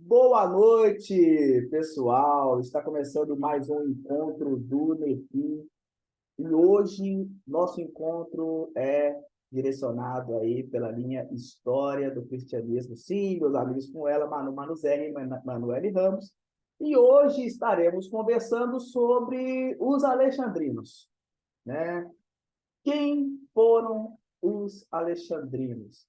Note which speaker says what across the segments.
Speaker 1: Boa noite, pessoal. Está começando mais um encontro do NEFI. E hoje nosso encontro é direcionado aí pela linha História do Cristianismo. Sim, meus amigos, com ela, Manu Manuzerri e Manuele Ramos. E hoje estaremos conversando sobre os alexandrinos, né? Quem foram os alexandrinos?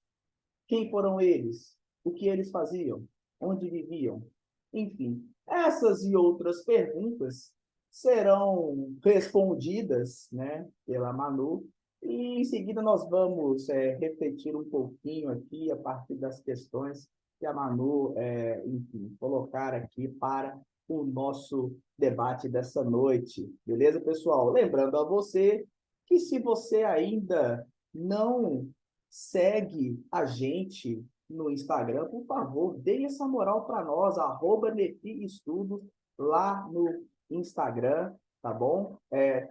Speaker 1: Quem foram eles? O que eles faziam? Onde viviam? Enfim, essas e outras perguntas serão respondidas, né, pela Manu, e em seguida nós vamos refletir um pouquinho aqui a partir das questões que a Manu, enfim, colocar aqui para o nosso debate dessa noite. Beleza, pessoal? Lembrando a você que se você ainda não segue a gente no Instagram, por favor, dê essa moral para nós, @Nefi Estudos, lá no Instagram, tá bom?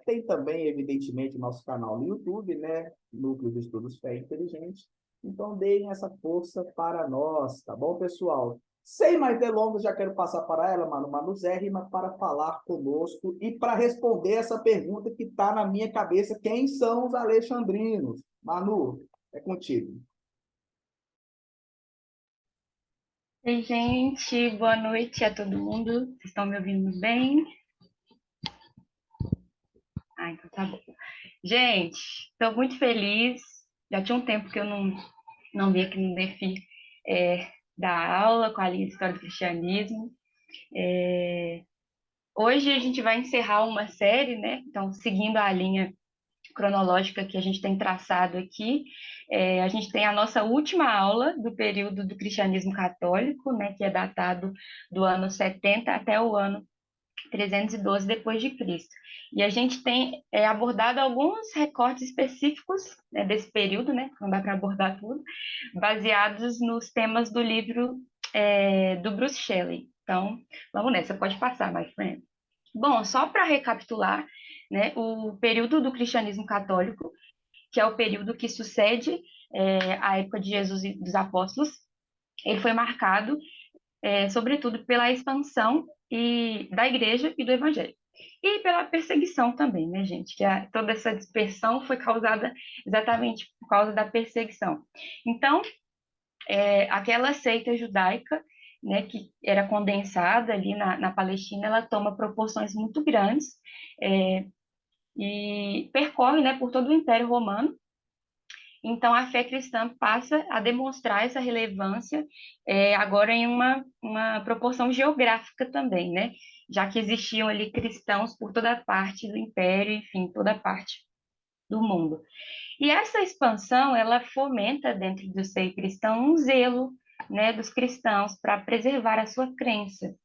Speaker 1: Tem também, evidentemente, nosso canal no YouTube, né? Núcleo de Estudos Fé Inteligente. Então, deem essa força para nós, tá bom, pessoal? Sem mais delongas, já quero passar para ela, Manu Manuzérrima, para falar conosco e para responder essa pergunta que está na minha cabeça: quem são os alexandrinos? Manu, é contigo.
Speaker 2: Oi, gente, boa noite a todo mundo. Vocês estão me ouvindo bem? Ah, então tá bom. Gente, estou muito feliz. Já tinha um tempo que eu não vim aqui no DEFI dar aula com a linha de História do Cristianismo. Hoje a gente vai encerrar uma série, né? Então, seguindo a linha cronológica que a gente tem traçado aqui, a gente tem a nossa última aula do período do cristianismo católico, né? Que é datado do ano 70 até o ano 312 depois de Cristo. E a gente tem abordado alguns recortes específicos, né, desse período, né, não dá para abordar tudo, baseados nos temas do livro do Bruce Shelley. Então, vamos nessa, pode passar, my friend. Bom, só para recapitular, né, o período do cristianismo católico, que é o período que sucede a época de Jesus e dos apóstolos, ele foi marcado sobretudo pela expansão da igreja e do evangelho. E pela perseguição também, né, gente? Toda essa dispersão foi causada exatamente por causa da perseguição. Então, aquela seita judaica, né, que era condensada ali na Palestina, ela toma proporções muito grandes e percorre, né, por todo o Império Romano. Então, a fé cristã passa a demonstrar essa relevância agora em uma proporção geográfica também, né? Já que existiam ali cristãos por toda parte do império, enfim, toda parte do mundo. E essa expansão, ela fomenta dentro do seio cristão um zelo, né, dos cristãos para preservar a sua crença,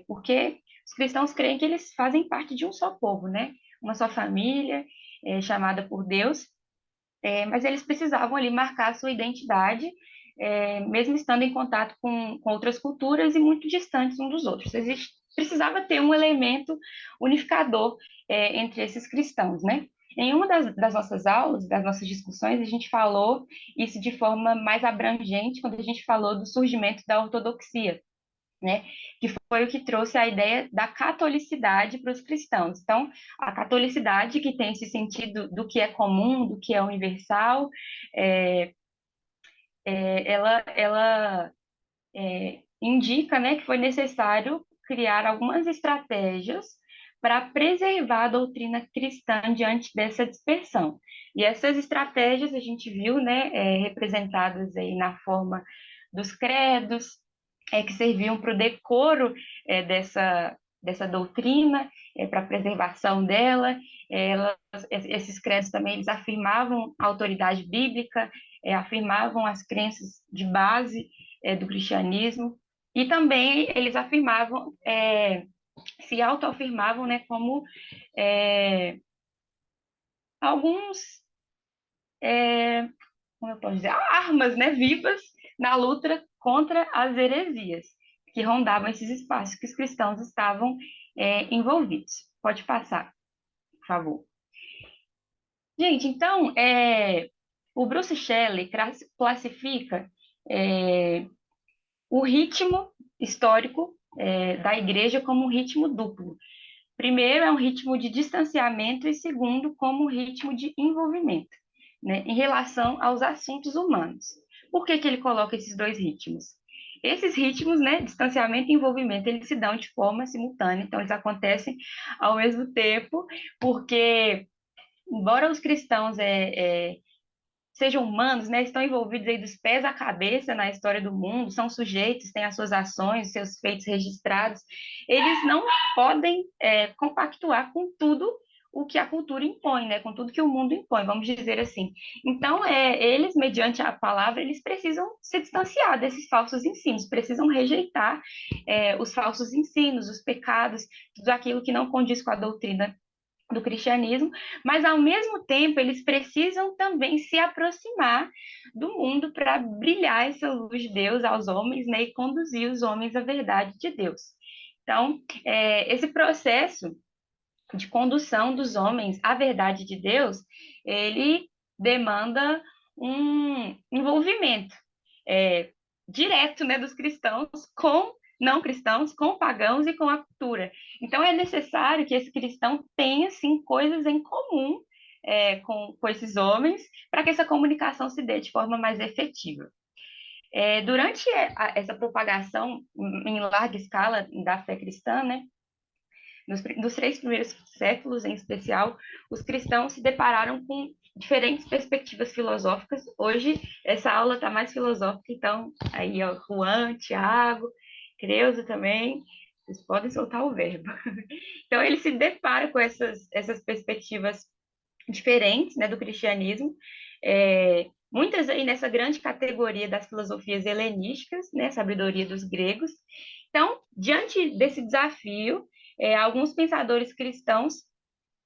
Speaker 2: porque os cristãos creem que eles fazem parte de um só povo, né? Uma só família, chamada por Deus, mas eles precisavam ali marcar a sua identidade, mesmo estando em contato com outras culturas e muito distantes uns dos outros. Precisava ter um elemento unificador entre esses cristãos, né? Em uma das nossas aulas, das nossas discussões, a gente falou isso de forma mais abrangente quando a gente falou do surgimento da ortodoxia, né? Que foi o que trouxe a ideia da catolicidade para os cristãos. Então, a catolicidade, que tem esse sentido do que é comum, do que é universal, é, ela indica, né, que foi necessário criar algumas estratégias para preservar a doutrina cristã diante dessa dispersão. E essas estratégias a gente viu, né, representadas aí na forma dos credos, que serviam para o decoro dessa doutrina, para a preservação dela. Esses credos também eles afirmavam a autoridade bíblica, afirmavam as crenças de base do cristianismo, e também eles afirmavam, se autoafirmavam, né, como é, alguns, como eu posso dizer, armas, né, vivas na luta contra as heresias que rondavam esses espaços que os cristãos estavam envolvidos. Pode passar, por favor. Gente, então, o Bruce Shelley classifica é, o ritmo histórico da igreja como um ritmo duplo. Primeiro, é um ritmo de distanciamento, e segundo, como um ritmo de envolvimento, né, em relação aos assuntos humanos. Por que que ele coloca esses dois ritmos? Esses ritmos, né, distanciamento e envolvimento, eles se dão de forma simultânea, então eles acontecem ao mesmo tempo, porque, embora os cristãos sejam humanos, né, estão envolvidos aí dos pés à cabeça na história do mundo, são sujeitos, têm as suas ações, seus feitos registrados, eles não podem compactuar com tudo o que a cultura impõe, né, com tudo que o mundo impõe, vamos dizer assim. Então, eles, mediante a palavra, eles precisam se distanciar desses falsos ensinos, precisam rejeitar os falsos ensinos, os pecados, tudo aquilo que não condiz com a doutrina do cristianismo, mas ao mesmo tempo eles precisam também se aproximar do mundo para brilhar essa luz de Deus aos homens, né, e conduzir os homens à verdade de Deus. Então, esse processo de condução dos homens à verdade de Deus, ele demanda um envolvimento direto, né, dos cristãos com não cristãos, com pagãos e com a cultura. Então, é necessário que esse cristão tenha, sim, coisas em comum com esses homens, para que essa comunicação se dê de forma mais efetiva. Durante essa propagação em larga escala da fé cristã, né, nos 3 primeiros séculos, em especial, os cristãos se depararam com diferentes perspectivas filosóficas. Hoje, essa aula está mais filosófica, então, aí, ó, Juan, Tiago, Creuza também, vocês podem soltar o verbo. Então, ele se depara com essas perspectivas diferentes, né, do cristianismo, muitas aí nessa grande categoria das filosofias helenísticas, né, sabedoria dos gregos. Então, diante desse desafio, alguns pensadores cristãos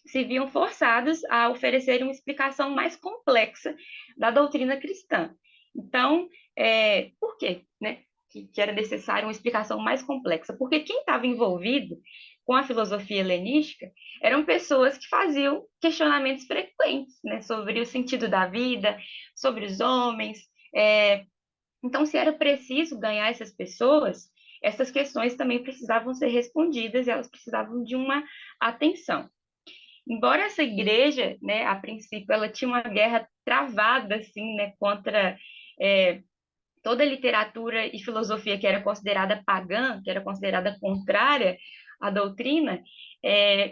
Speaker 2: se viam forçados a oferecer uma explicação mais complexa da doutrina cristã. Então, por quê, né, que era necessária uma explicação mais complexa? Porque quem estava envolvido com a filosofia helenística eram pessoas que faziam questionamentos frequentes, né, sobre o sentido da vida, sobre os homens. Então, se era preciso ganhar essas pessoas, essas questões também precisavam ser respondidas, e elas precisavam de uma atenção. Embora essa igreja, né, a princípio, ela tinha uma guerra travada, assim, né, contra toda a literatura e filosofia que era considerada pagã, que era considerada contrária à doutrina,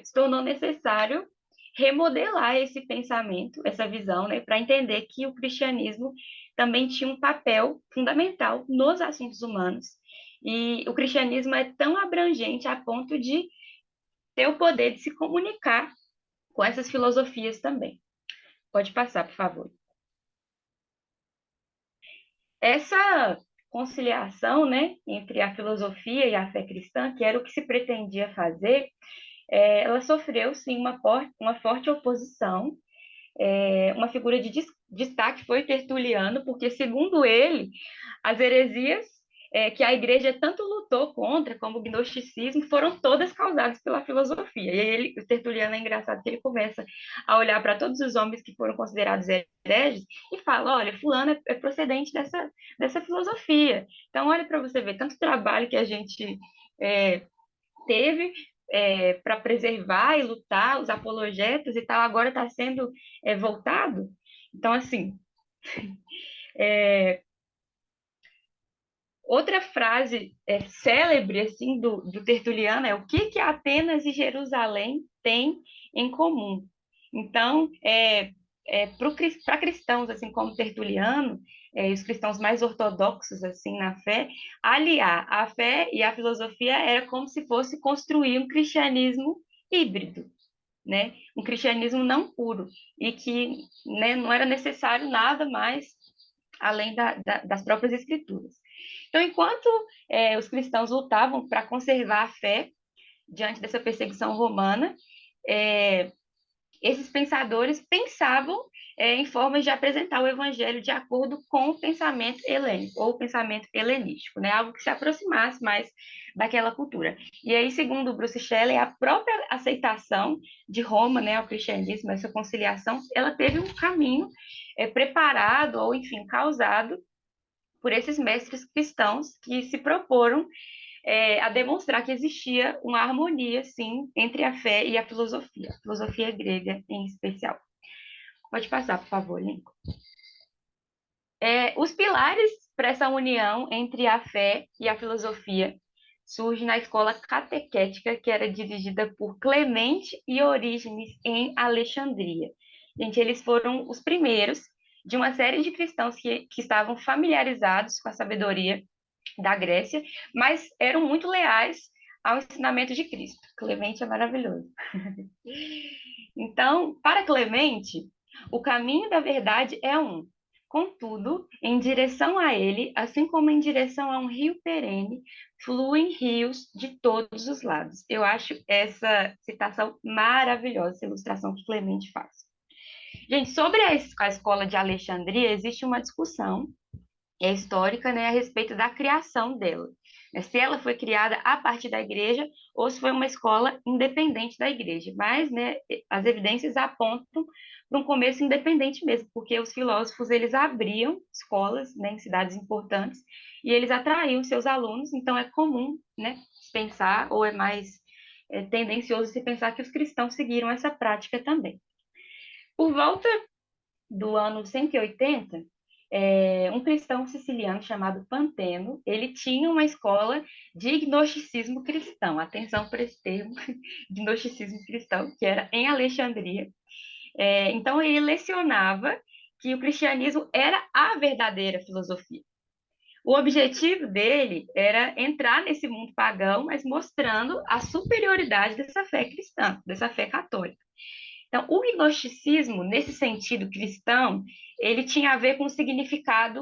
Speaker 2: se tornou necessário remodelar esse pensamento, essa visão, né, para entender que o cristianismo também tinha um papel fundamental nos assuntos humanos. E o cristianismo é tão abrangente a ponto de ter o poder de se comunicar com essas filosofias também. Pode passar, por favor. Essa conciliação, né, entre a filosofia e a fé cristã, que era o que se pretendia fazer, ela sofreu, sim, uma forte oposição. Uma figura de destaque foi Tertuliano, porque, segundo ele, as heresias que a igreja tanto lutou contra, como o gnosticismo, foram todas causadas pela filosofia. E aí o Tertuliano é engraçado que ele começa a olhar para todos os homens que foram considerados hereges e fala, olha, fulano é procedente dessa filosofia. Então, olha para você ver, tanto trabalho que a gente teve para preservar e lutar, os apologetas e tal, agora está sendo voltado. Então, assim, outra frase célebre assim do Tertuliano é o que Atenas e Jerusalém têm em comum. Então, para cristãos, assim como Tertuliano, os cristãos mais ortodoxos assim na fé, aliar a fé e a filosofia era como se fosse construir um cristianismo híbrido, né? Um cristianismo não puro, e que, né, não era necessário nada mais além das próprias escrituras. Então, enquanto os cristãos lutavam para conservar a fé diante dessa perseguição romana, esses pensadores pensavam em formas de apresentar o evangelho de acordo com o pensamento helênico, ou o pensamento helenístico, né? Algo que se aproximasse mais daquela cultura. E aí, segundo Bruce Shelley, a própria aceitação de Roma, né, ao cristianismo, essa conciliação, ela teve um caminho preparado, ou enfim, causado por esses mestres cristãos que se proporam a demonstrar que existia uma harmonia, sim, entre a fé e a filosofia grega em especial. Pode passar, por favor, Lincoln. Os pilares para essa união entre a fé e a filosofia surgem na escola catequética, que era dirigida por Clemente e Orígenes em Alexandria. Gente, eles foram os primeiros de uma série de cristãos que estavam familiarizados com a sabedoria da Grécia, mas eram muito leais ao ensinamento de Cristo. Clemente é maravilhoso. Então, para Clemente, o caminho da verdade é um. Contudo, em direção a ele, assim como em direção a um rio perene, fluem rios de todos os lados. Eu acho essa citação maravilhosa, essa ilustração que Clemente faz. Gente, sobre a escola de Alexandria, existe uma discussão histórica, né, a respeito da criação dela. Se ela foi criada a partir da igreja ou se foi uma escola independente da igreja. Mas, né, as evidências apontam para um começo independente mesmo, porque os filósofos eles abriam escolas, né, em cidades importantes e eles atraíam seus alunos. Então é comum, né, pensar ou é mais tendencioso se pensar que os cristãos seguiram essa prática também. Por volta do ano 180, um cristão siciliano chamado Panteno, ele tinha uma escola de gnosticismo cristão. Atenção para esse termo, gnosticismo cristão, que era em Alexandria. Então, ele lecionava que o cristianismo era a verdadeira filosofia. O objetivo dele era entrar nesse mundo pagão, mas mostrando a superioridade dessa fé cristã, dessa fé católica. Então, o gnosticismo, nesse sentido cristão, ele tinha a ver com o significado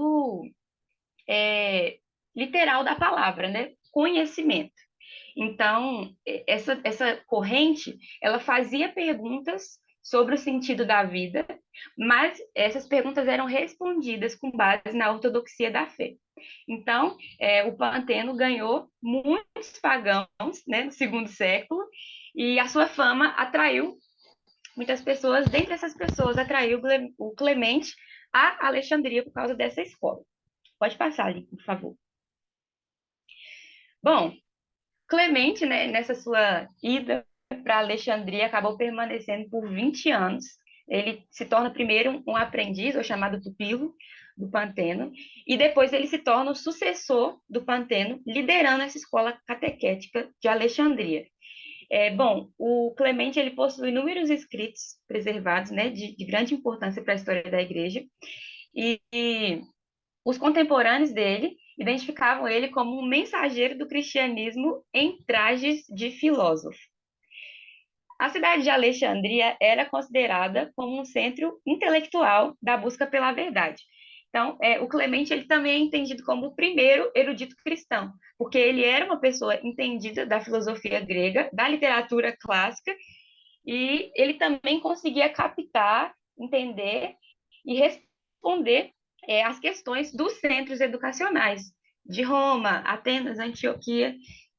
Speaker 2: literal da palavra, né? Conhecimento. Então, essa corrente, ela fazia perguntas sobre o sentido da vida, mas essas perguntas eram respondidas com base na ortodoxia da fé. Então, o Panteno ganhou muitos pagãos, né, no segundo século, e a sua fama atraiu muitas pessoas. Dentre essas pessoas, atraiu o Clemente a Alexandria por causa dessa escola. Pode passar ali, por favor. Bom, Clemente, né, nessa sua ida para Alexandria, acabou permanecendo por 20 anos. Ele se torna primeiro um aprendiz, ou chamado pupilo, do Panteno, e depois ele se torna o sucessor do Panteno, liderando essa escola catequética de Alexandria. Bom, o Clemente ele possui inúmeros escritos preservados, né, de grande importância para a história da igreja, e os contemporâneos dele identificavam ele como um mensageiro do cristianismo em trajes de filósofo. A cidade de Alexandria era considerada como um centro intelectual da busca pela verdade. Então, o Clemente ele também é entendido como o primeiro erudito cristão, porque ele era uma pessoa entendida da filosofia grega, da literatura clássica, e ele também conseguia captar, entender e responder as questões dos centros educacionais de Roma, Atenas, Antioquia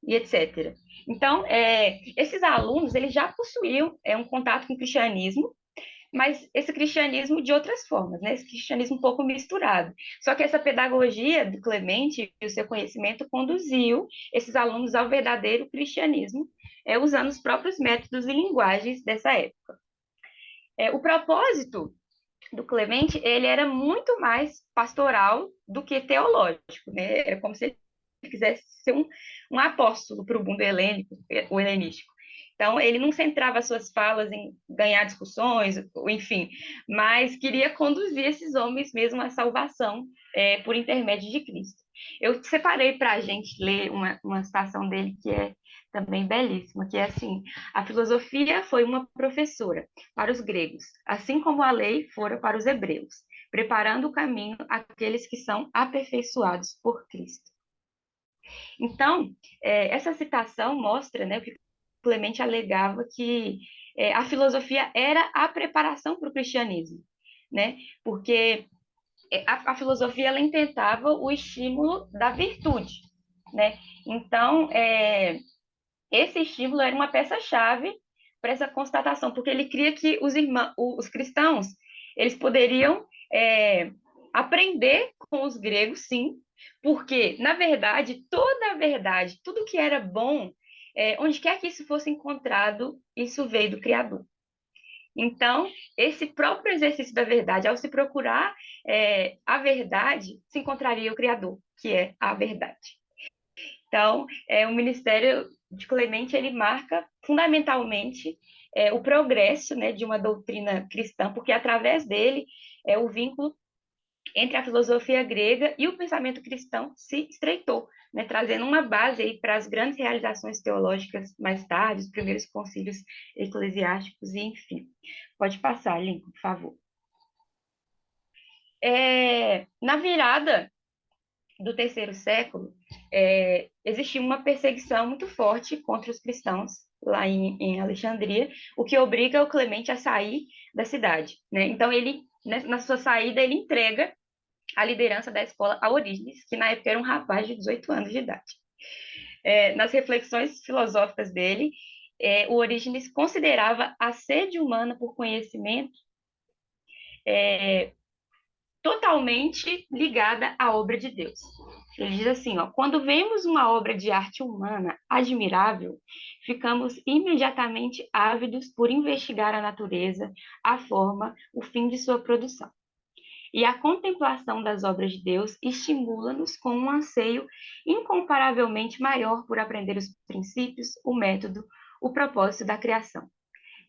Speaker 2: e etc. Então, esses alunos eles já possuíam um contato com o cristianismo, mas esse cristianismo de outras formas, né? Esse cristianismo um pouco misturado. Só que essa pedagogia do Clemente e o seu conhecimento conduziu esses alunos ao verdadeiro cristianismo, usando os próprios métodos e linguagens dessa época. O propósito do Clemente, ele era muito mais pastoral do que teológico, né? Era como se ele quisesse ser um apóstolo para o mundo helênico, o helenístico. Então, ele não centrava suas falas em ganhar discussões, enfim, mas queria conduzir esses homens mesmo à salvação por intermédio de Cristo. Eu separei para a gente ler uma citação dele que é também belíssima, que é assim: a filosofia foi uma professora para os gregos, assim como a lei fora para os hebreus, preparando o caminho àqueles que são aperfeiçoados por Cristo. Então, essa citação mostra, né, que Clemente alegava que a filosofia era a preparação para o cristianismo, né? Porque a filosofia ela intentava o estímulo da virtude, né? Então, esse estímulo era uma peça-chave para essa constatação, porque ele cria que os cristãos eles poderiam aprender com os gregos, sim, Porque, na verdade, toda a verdade, tudo que era bom, onde quer que isso fosse encontrado, isso veio do Criador. Então, esse próprio exercício da verdade, ao se procurar a verdade, se encontraria o Criador, que é a verdade. Então, o ministério de Clemente, ele marca fundamentalmente o progresso, né, de uma doutrina cristã, porque através dele o vínculo entre a filosofia grega e o pensamento cristão se estreitou, né, trazendo uma base aí para as grandes realizações teológicas mais tarde, os primeiros concílios eclesiásticos, e enfim. Pode passar, Lincoln, por favor. Na virada do terceiro século, existia uma perseguição muito forte contra os cristãos lá em Alexandria, o que obriga o Clemente a sair da cidade, né? Então, ele, na sua saída, ele entrega a liderança da escola a Orígenes, que na época era um rapaz de 18 anos de idade. Nas reflexões filosóficas dele, o Orígenes considerava a sede humana por conhecimento totalmente ligada à obra de Deus. Ele diz assim, ó, quando vemos uma obra de arte humana admirável, ficamos imediatamente ávidos por investigar a natureza, a forma, o fim de sua produção. E a contemplação das obras de Deus estimula-nos com um anseio incomparavelmente maior por aprender os princípios, o método, o propósito da criação.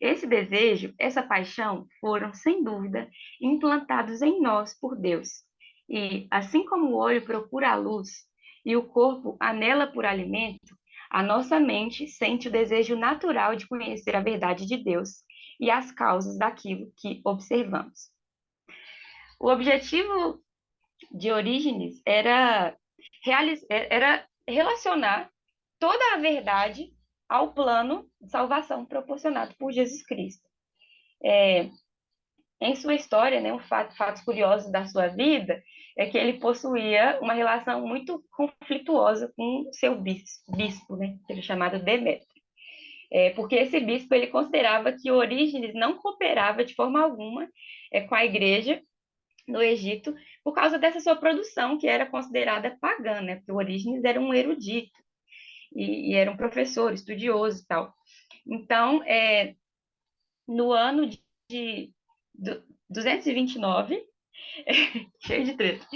Speaker 2: Esse desejo, essa paixão foram, sem dúvida, implantados em nós por Deus. E, assim como o olho procura a luz e o corpo anela por alimento, a nossa mente sente o desejo natural de conhecer a verdade de Deus e as causas daquilo que observamos. O objetivo de Orígenes era relacionar toda a verdade ao plano de salvação proporcionado por Jesus Cristo. Em sua história, né, fatos curiosos da sua vida é que ele possuía uma relação muito conflituosa com seu bispo, né, que era chamado Demétrio. Porque esse bispo ele considerava que Orígenes não cooperava de forma alguma com a igreja no Egito por causa dessa sua produção, que era considerada pagã, né? Porque o Orígenes era um erudito e era um professor, estudioso e tal. Então, no ano de 229, cheio de treta,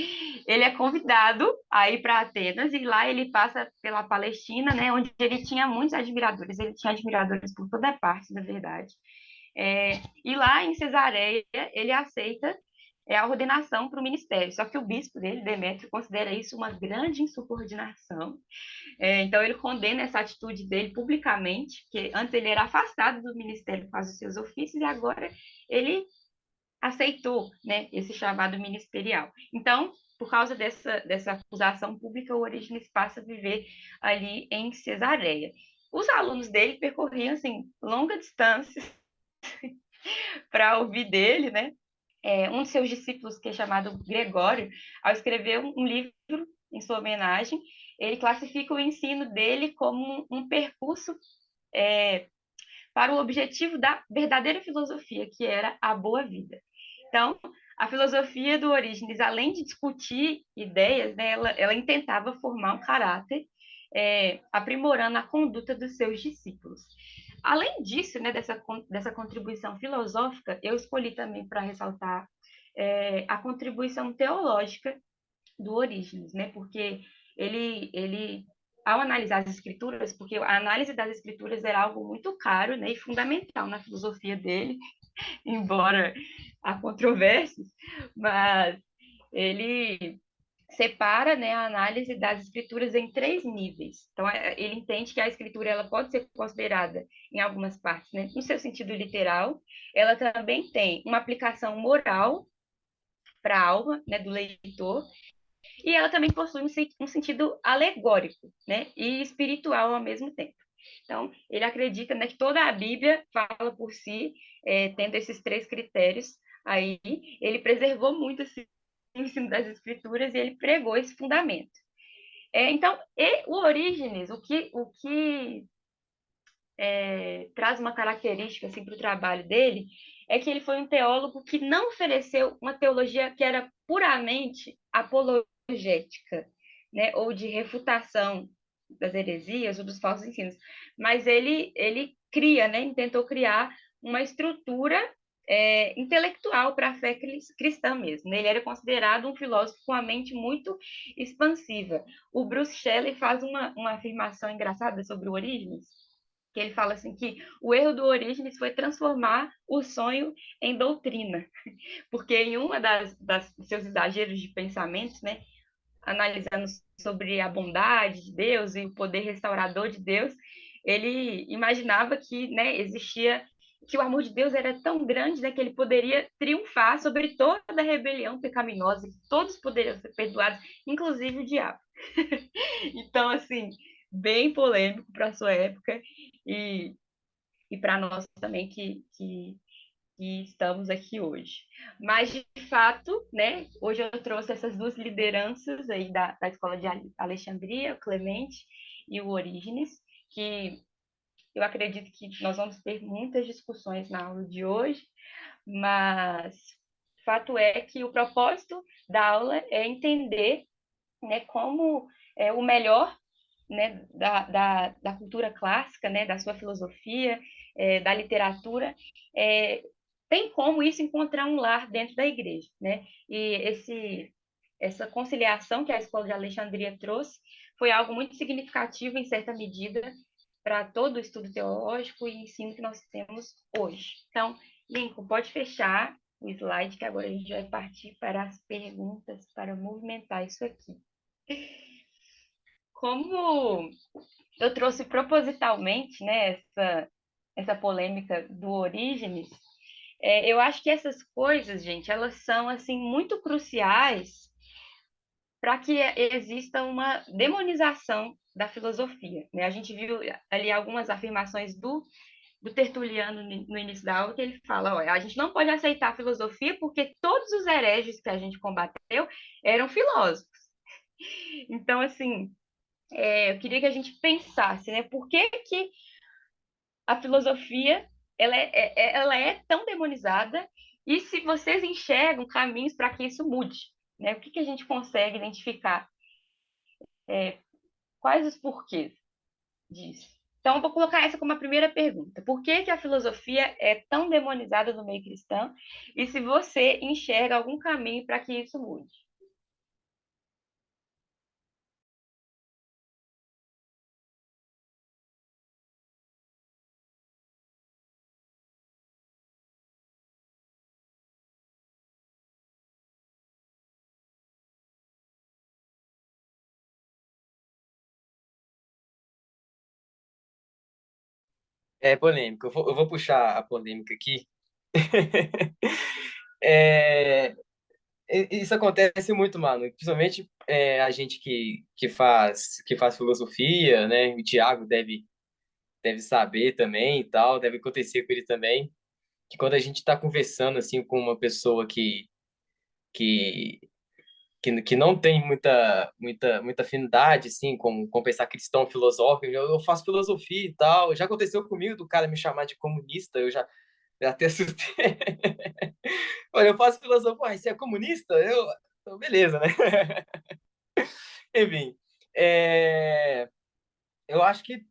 Speaker 2: ele é convidado a ir para Atenas e lá ele passa pela Palestina, né? Onde ele tinha muitos admiradores, ele tinha admiradores por toda parte, na verdade. E lá em Cesareia, ele aceita a ordenação para o ministério. Só que o bispo dele, Demétrio, considera isso uma grande insubordinação. Então, ele condena essa atitude dele publicamente, que antes ele era afastado do ministério por causa dos seus ofícios, e agora ele aceitou, né, esse chamado ministerial. Então, por causa dessa acusação pública, o Orígenes passa a viver ali em Cesareia. Os alunos dele percorriam, assim, longa distância para ouvir dele, né? Um de seus discípulos, que é chamado Gregório, ao escrever um livro em sua homenagem, ele classifica o ensino dele como um percurso para o objetivo da verdadeira filosofia, que era a boa vida. Então, a filosofia do Orígenes, além de discutir ideias, né, ela intentava formar um caráter, aprimorando a conduta dos seus discípulos. Além disso, né, dessa contribuição filosófica, eu escolhi também para ressaltar a contribuição teológica do Orígenes, né, porque ele, ao analisar as escrituras, porque a análise das escrituras era algo muito caro, né, e fundamental na filosofia dele, embora há controvérsias, mas ele separa, né, a análise das escrituras em três níveis. Então, ele entende que a escritura ela pode ser considerada, em algumas partes, né, no seu sentido literal, ela também tem uma aplicação moral para a alma, né, do leitor, e ela também possui um sentido alegórico, né, e espiritual ao mesmo tempo. Então, ele acredita, né, que toda a Bíblia fala por si, tendo esses três critérios aí. Ele preservou muito esse ensino das Escrituras e ele pregou esse fundamento. Então, o Orígenes, o que traz uma característica assim, para o trabalho dele, é que ele foi um teólogo que não ofereceu uma teologia que era puramente apologética. né, ou de refutação das heresias ou dos falsos ensinos, mas ele cria, né, ele tentou criar uma estrutura intelectual para a fé cristã mesmo, né? Ele era considerado um filósofo com a mente muito expansiva. O Bruce Shelley faz uma afirmação engraçada sobre o Orígenes, que ele fala assim que o erro do Orígenes foi transformar o sonho em doutrina, porque em uma das seus exageros de pensamentos, né, analisando sobre a bondade de Deus e o poder restaurador de Deus, ele imaginava que, né, existia que o amor de Deus era tão grande, né, que ele poderia triunfar sobre toda a rebelião pecaminosa, que todos poderiam ser perdoados, inclusive o diabo. Então, assim, bem polêmico para a sua época e, e para nós também que estamos aqui hoje. Mas, de fato, né, hoje eu trouxe essas duas lideranças aí da Escola de Alexandria, o Clemente e o Orígenes, que eu acredito que nós vamos ter muitas discussões na aula de hoje, mas fato é que o propósito da aula é entender, né, como o melhor, né, da cultura clássica, né, da sua filosofia, da literatura, tem como isso encontrar um lar dentro da igreja, né? E essa conciliação que a Escola de Alexandria trouxe foi algo muito significativo, em certa medida, para todo o estudo teológico e ensino que nós temos hoje. Então, Lincoln, pode fechar o slide, que agora a gente vai partir para as perguntas, para movimentar isso aqui. Como eu trouxe propositalmente, né, essa polêmica do Orígenes, eu acho que essas coisas, gente, elas são assim muito cruciais para que exista uma demonização da filosofia, né? A gente viu ali algumas afirmações do Tertuliano no início da aula, que ele fala, olha, a gente não pode aceitar a filosofia porque todos os hereges que a gente combateu eram filósofos. Então, assim, eu queria que a gente pensasse, né? Por que a filosofia ela é tão demonizada e se vocês enxergam caminhos para que isso mude, né? O que a gente consegue identificar? Quais os porquês disso? Então, eu vou colocar essa como a primeira pergunta. Por que a filosofia é tão demonizada no meio cristão? E se você enxerga algum caminho para que isso mude?
Speaker 3: É polêmico. Eu vou puxar a polêmica aqui. É, isso acontece muito, mano. Principalmente a gente que faz filosofia, né? O Thiago deve saber também e tal, deve acontecer com ele também. Que quando a gente está conversando assim com uma pessoa que, que não tem muita afinidade assim com pensar cristão filosófico, eu faço filosofia e tal. Já aconteceu comigo do cara me chamar de comunista, eu até assustei. Olha, eu faço filosofia, pô, você é comunista? Então, beleza, né? Enfim, é, eu acho que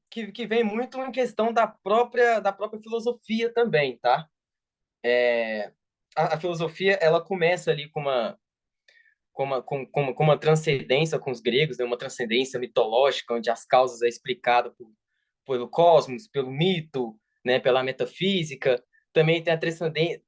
Speaker 3: vem muito em questão da própria filosofia também, tá? A filosofia, ela começa ali com uma transcendência com os gregos, né? Uma transcendência mitológica, onde as causas é explicada pelo cosmos, pelo mito, né? Pela metafísica. Também tem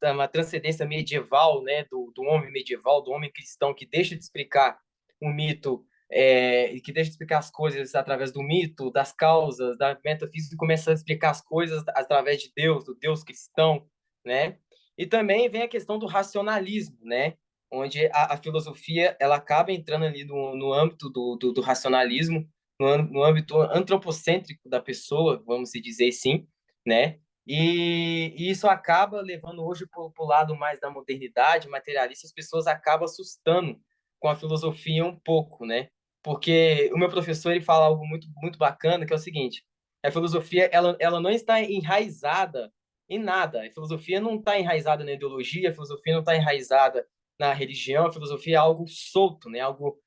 Speaker 3: uma transcendência medieval, né? Do homem medieval, do homem cristão, que deixa de explicar o mito, e que deixa de explicar as coisas através do mito, das causas, da metafísica, e começa a explicar as coisas através de Deus, do Deus cristão, né? E também vem a questão do racionalismo, né? Onde a filosofia ela acaba entrando ali no âmbito do racionalismo, no âmbito antropocêntrico da pessoa, vamos dizer assim, né? E isso acaba levando hoje para o lado mais da modernidade materialista, as pessoas acabam assustando com a filosofia um pouco, né? Porque o meu professor ele fala algo muito, muito bacana, que é o seguinte: a filosofia ela não está enraizada em nada. A filosofia não está enraizada na ideologia, a filosofia não está enraizada na religião, a filosofia é algo solto, né? Algo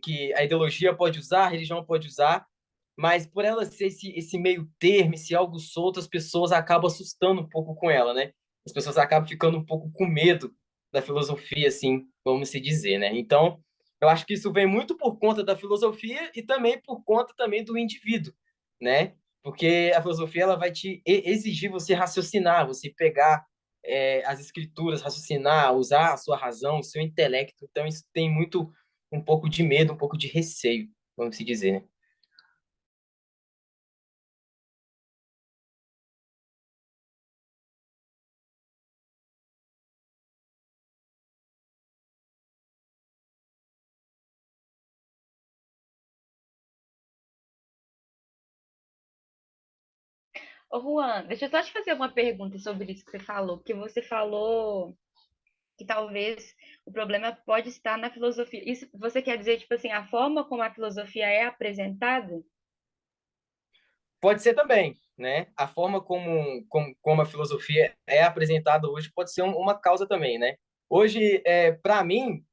Speaker 3: que a ideologia pode usar, a religião pode usar, mas por ela ser esse meio termo, esse algo solto, as pessoas acabam assustando um pouco com ela, né? As pessoas acabam ficando um pouco com medo da filosofia, assim, vamos se dizer, né? Então, eu acho que isso vem muito por conta da filosofia e também por conta também do indivíduo, né? Porque a filosofia ela vai te exigir você raciocinar, você pegar as escrituras, raciocinar, usar a sua razão, o seu intelecto. Então, isso tem muito um pouco de medo, um pouco de receio, vamos se dizer, né?
Speaker 2: Ô, Juan, deixa eu só te fazer uma pergunta sobre isso que você falou, porque você falou que talvez o problema pode estar na filosofia. Isso você quer dizer, tipo assim, a forma como a filosofia é apresentada?
Speaker 3: Pode ser também, né? A forma como a filosofia é apresentada hoje pode ser uma causa também, né? Hoje, para mim,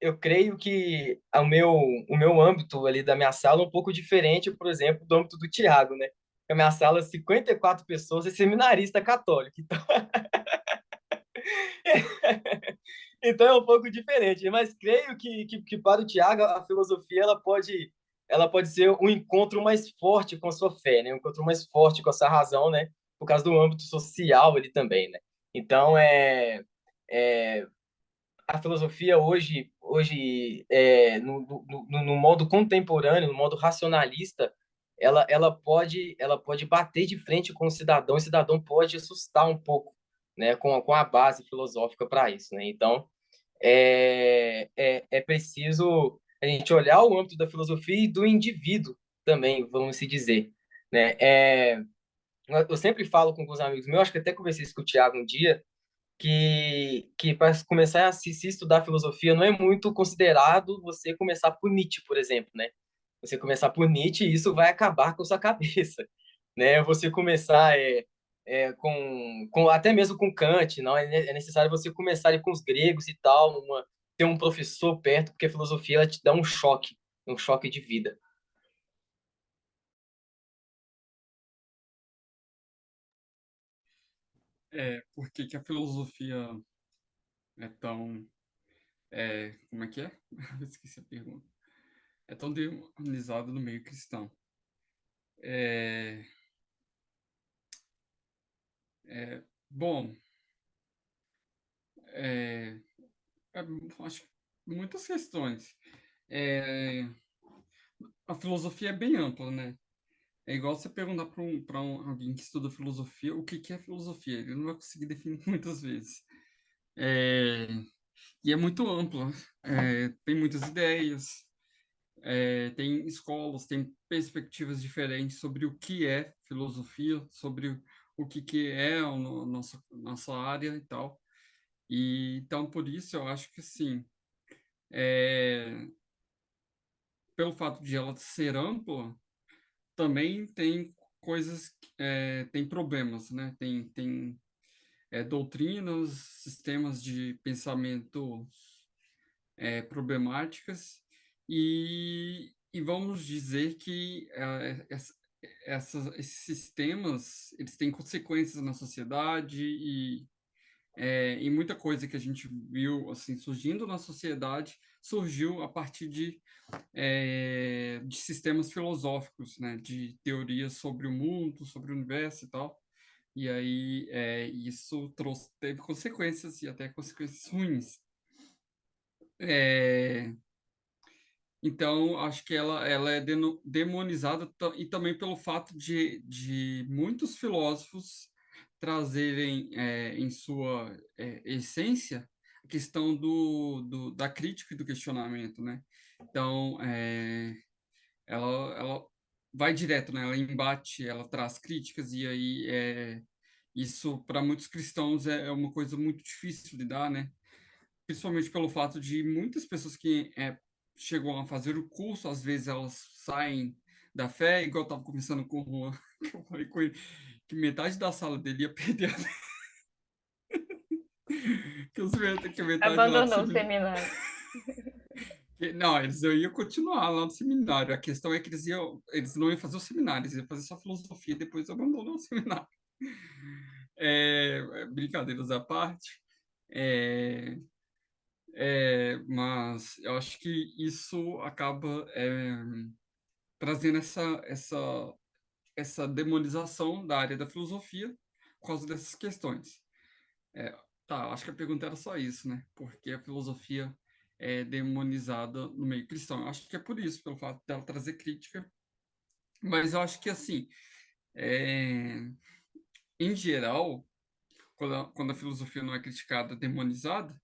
Speaker 3: eu creio que o meu âmbito ali da minha sala é um pouco diferente, por exemplo, do âmbito do Tiago, né? A minha sala, 54 pessoas, é seminarista católico. Então é um pouco diferente, mas creio que para o Tiago a filosofia ela pode ser um encontro mais forte com a sua fé, né? Um encontro mais forte com a sua razão, né? Por causa do âmbito social ali também, né? Então é a filosofia hoje no modo contemporâneo, no modo racionalista, ela pode bater de frente com o cidadão pode assustar um pouco, né? Com a base filosófica para isso, né? Então é preciso a gente olhar o âmbito da filosofia e do indivíduo também, vamos se dizer, né? Eu sempre falo com alguns amigos meus, acho que até conversei isso com o Thiago um dia, que para começar a se estudar filosofia não é muito considerado você começar por Nietzsche, por exemplo, né? Você começar por Nietzsche, isso vai acabar com a sua cabeça, né? Você começar até mesmo com Kant, não é necessário você começar ali com os gregos e tal, ter um professor perto, porque a filosofia ela te dá um choque de vida.
Speaker 4: Por que que a filosofia é tão, como é que é? Eu esqueci a pergunta. É tão demonizada no meio cristão. É, bom, é, é, acho que muitas questões. É, a filosofia é bem ampla, né? É igual você perguntar alguém que estuda filosofia o que que é filosofia. Ele não vai conseguir definir muitas vezes. É, e é muito ampla. Tem muitas ideias, tem escolas, tem perspectivas diferentes sobre o que é filosofia, sobre o que é a nossa área e tal. E então, por isso, eu acho que sim, é, pelo fato de ela ser ampla, também tem coisas, tem problemas, né? Tem doutrinas, sistemas de pensamento problemáticas e vamos dizer que esses sistemas eles têm consequências na sociedade e muita coisa que a gente viu assim surgindo na sociedade surgiu a partir de sistemas filosóficos, né, de teorias sobre o mundo, sobre o universo e tal. E aí isso teve consequências e até consequências ruins. É, então, acho que ela é demonizada e também pelo fato de muitos filósofos trazerem em sua essência a questão da crítica e do questionamento, né? Então, ela vai direto, né? Ela embate, ela traz críticas e aí isso para muitos cristãos é uma coisa muito difícil de lidar, né? Principalmente pelo fato de muitas pessoas que chegam a fazer o curso, às vezes elas saem da fé, igual eu estava conversando com o Juan, que eu falei com ele, que metade da sala dele ia perder a fé, que metade lá do
Speaker 2: Abandonou o
Speaker 4: seminário,
Speaker 2: seminário.
Speaker 4: Não, eles iam continuar lá no seminário. A questão é que eles não iam fazer o seminário, eles iam fazer só filosofia e depois abandonar o seminário. Brincadeiras à parte. É, mas eu acho que isso acaba trazendo essa demonização da área da filosofia por causa dessas questões. É, tá, acho que a pergunta era só isso, né? Porque a filosofia é demonizada no meio cristão. Eu acho que é por isso, pelo fato dela trazer crítica. Mas eu acho que, assim, é, em geral, quando a filosofia não é criticada, demonizada,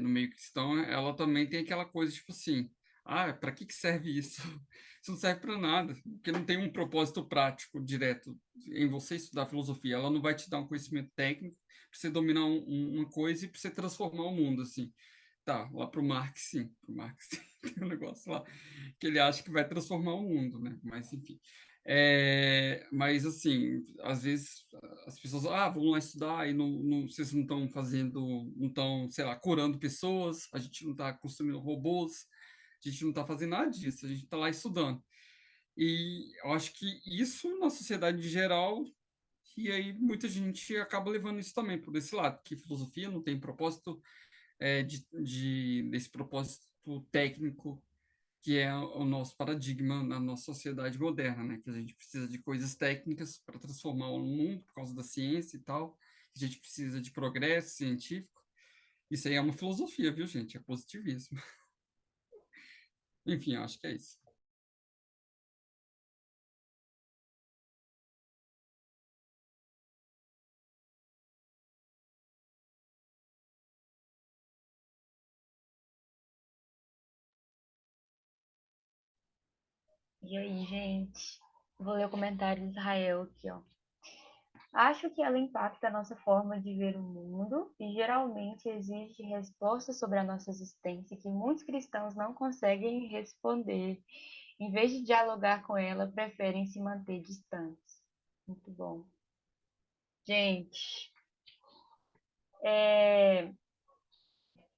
Speaker 4: no meio cristão, ela também tem aquela coisa, tipo assim, para que serve isso? Isso não serve para nada, porque não tem um propósito prático direto em você estudar filosofia. Ela não vai te dar um conhecimento técnico para você dominar uma coisa e para você transformar o mundo, assim. Tá, lá pro Marx, sim. Pro Marx tem um negócio lá que ele acha que vai transformar o mundo, né? Mas, enfim. Mas, assim, às vezes as pessoas, vão lá estudar e vocês não estão fazendo, não estão, sei lá, curando pessoas, a gente não está construindo robôs, a gente não está fazendo nada disso, a gente está lá estudando. E eu acho que isso na sociedade em geral, e aí muita gente acaba levando isso também por esse lado, que filosofia não tem propósito desse propósito técnico que é o nosso paradigma na nossa sociedade moderna, né? Que a gente precisa de coisas técnicas para transformar o mundo por causa da ciência e tal. A gente precisa de progresso científico. Isso aí é uma filosofia, viu, gente? É positivismo. Enfim, eu acho que é isso.
Speaker 2: E aí, gente? Vou ler o comentário de Israel aqui, ó. Acho que ela impacta a nossa forma de ver o mundo e geralmente exige respostas sobre a nossa existência que muitos cristãos não conseguem responder. Em vez de dialogar com ela, preferem se manter distantes. Muito bom. Gente,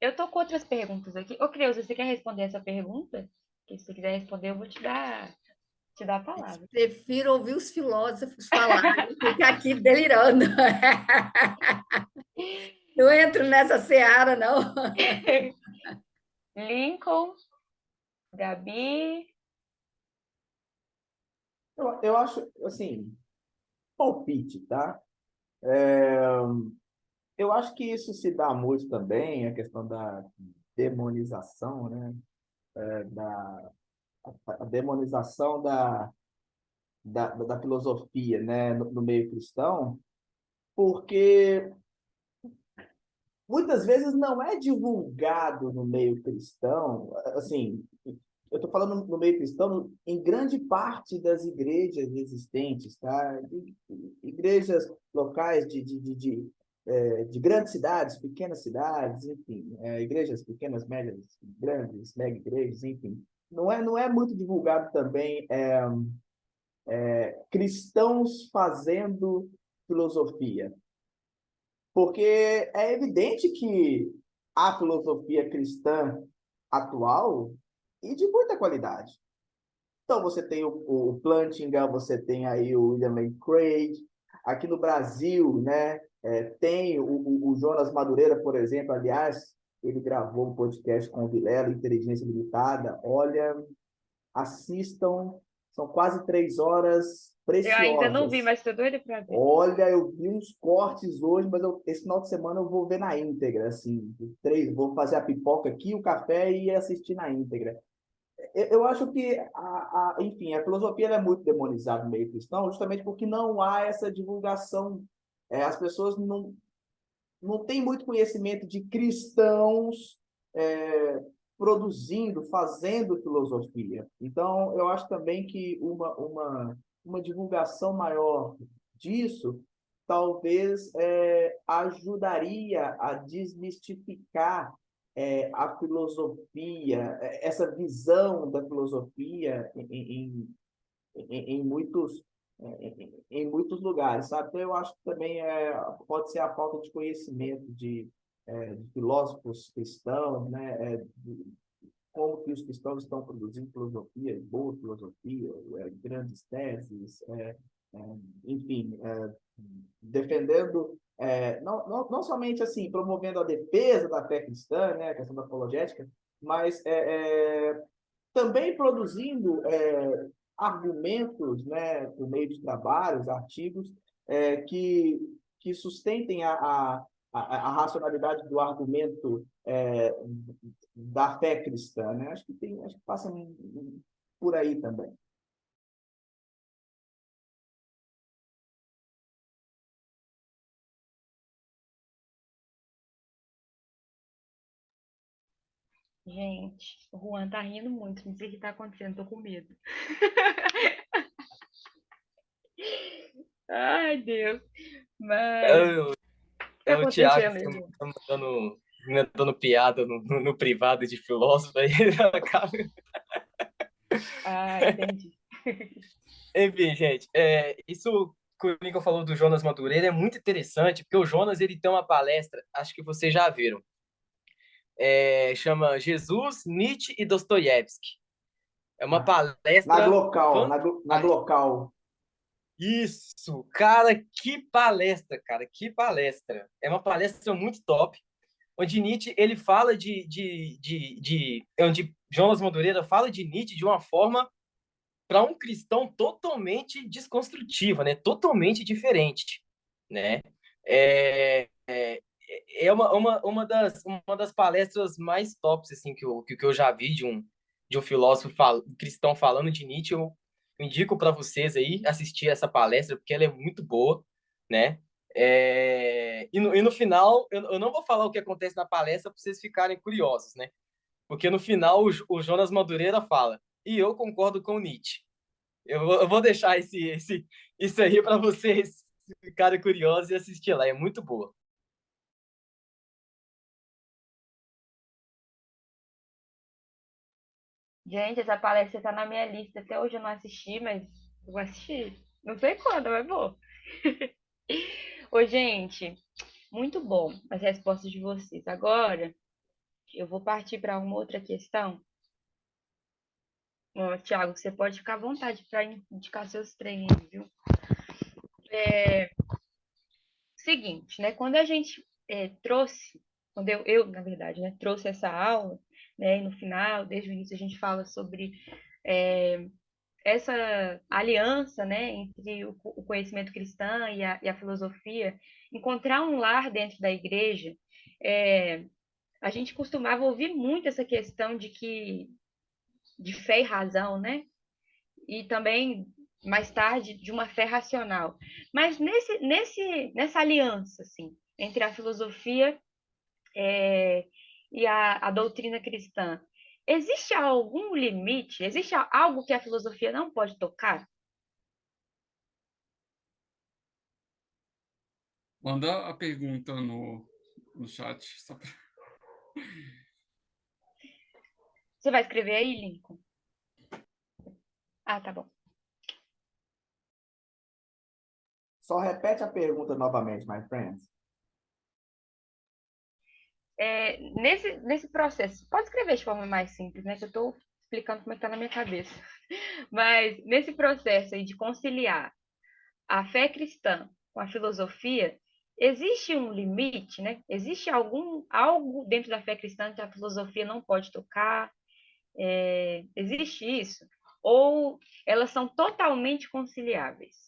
Speaker 2: eu tô com outras perguntas aqui. Ô, Creuza, você quer responder essa pergunta? Porque se você quiser responder, eu vou te dar a palavra.
Speaker 5: Prefiro ouvir os filósofos falarem e ficar aqui delirando. Não entro nessa seara, não.
Speaker 2: Lincoln, Gabi.
Speaker 1: Eu acho, assim, palpite, tá? Eu acho que isso se dá muito também, a questão da demonização, né? A demonização da filosofia, né? No meio cristão, porque muitas vezes não é divulgado no meio cristão, assim, eu estou falando no meio cristão, em grande parte das igrejas existentes, tá? Igrejas locais de grandes cidades, pequenas cidades, enfim, igrejas pequenas, médias, grandes, mega igrejas, enfim. Não é muito divulgado também cristãos fazendo filosofia, porque é evidente que a filosofia cristã atual e de muita qualidade. Então, você tem o Plantinga, você tem aí o William Lane Craig. Aqui no Brasil, né, tem o Jonas Madureira, por exemplo. Aliás, ele gravou um podcast com o Vilela, Inteligência Limitada. Olha, assistam, são quase 3 horas
Speaker 2: Eu ainda não vi,
Speaker 1: preciosas.
Speaker 2: mas tô doida pra ver.
Speaker 1: Olha, eu vi uns cortes hoje, mas esse final de semana eu vou ver na íntegra, assim, vou fazer a pipoca aqui, o café e assistir na íntegra. Eu acho que, enfim, a filosofia ela é muito demonizada no meio cristão, justamente porque não há essa divulgação. As pessoas não têm muito conhecimento de cristãos produzindo, fazendo filosofia. Então, eu acho também que uma divulgação maior disso talvez ajudaria a desmistificar a filosofia, essa visão da filosofia em muitos lugares, sabe? Então, eu acho que também pode ser a falta de conhecimento de filósofos cristãos, né? como que os cristãos estão produzindo filosofia, boa filosofia, grandes teses, enfim, defendendo, não somente assim, promovendo a defesa da fé cristã, né, a questão da apologética, mas também produzindo argumentos, né, por meio de trabalhos, artigos, que, sustentem a racionalidade do argumento da fé cristã, né? Acho que passa por aí também.
Speaker 2: Gente, o Juan tá rindo muito, não sei o que tá acontecendo, tô com medo. Ai, Deus. Mas o que
Speaker 3: É
Speaker 2: tá
Speaker 3: o Thiago
Speaker 2: acontecendo,
Speaker 3: que
Speaker 2: Edu?
Speaker 3: tá mandando piada no privado de filósofo, aí ele acaba.
Speaker 2: Ah, entendi.
Speaker 3: Enfim, gente, isso que o Lincoln falou do Jonas Madureira é muito interessante, porque o Jonas ele tem uma palestra, acho que vocês já viram, chama Jesus, Nietzsche e Dostoiévski. É uma
Speaker 1: Na
Speaker 3: palestra
Speaker 1: Glocal, na
Speaker 3: fantástica.
Speaker 1: Glocal.
Speaker 3: Isso, cara, que palestra, cara, que palestra. É uma palestra muito top, onde Nietzsche ele fala onde Jonas Madureira fala de Nietzsche de uma forma para um cristão totalmente desconstrutiva, né? Totalmente diferente, né? É, é, é uma das palestras mais tops assim que eu já vi de um filósofo cristão falando de Nietzsche. Eu indico para vocês aí assistir essa palestra porque ela é muito boa, né? E no final, eu não vou falar o que acontece na palestra para vocês ficarem curiosos, né? Porque no final o Jonas Madureira fala, e eu concordo com Nietzsche. Eu vou deixar isso aí para vocês ficarem curiosos e assistir lá. É muito boa.
Speaker 2: Gente, essa palestra tá na minha lista. Até hoje eu não assisti, mas eu vou assistir. Não sei quando, mas vou. Ô, gente, muito bom as respostas de vocês. Agora, eu vou partir para uma outra questão. Ó, Thiago, você pode ficar à vontade para indicar seus treinos, viu? Seguinte, né? Quando a gente trouxe, quando na verdade, né, trouxe essa aula, né, e no final, desde o início, a gente fala sobre essa aliança, né, entre o conhecimento cristão e a filosofia, encontrar um lar dentro da igreja. A gente costumava ouvir muito essa questão de fé e razão, né? E também mais tarde de uma fé racional. Mas nessa aliança, assim, entre a filosofia e a doutrina cristã, existe algum limite? Existe algo que a filosofia não pode tocar?
Speaker 4: Manda a pergunta no chat.
Speaker 2: Você vai escrever aí, Lincoln? Ah, tá bom.
Speaker 1: Só repete a pergunta novamente, my friends.
Speaker 2: Nesse processo, pode escrever de forma mais simples, né? Que eu estou explicando como é que está na minha cabeça. Mas nesse processo aí de conciliar a fé cristã com a filosofia, existe um limite, né? Existe algo dentro da fé cristã que a filosofia não pode tocar? Existe isso? Ou elas são totalmente conciliáveis?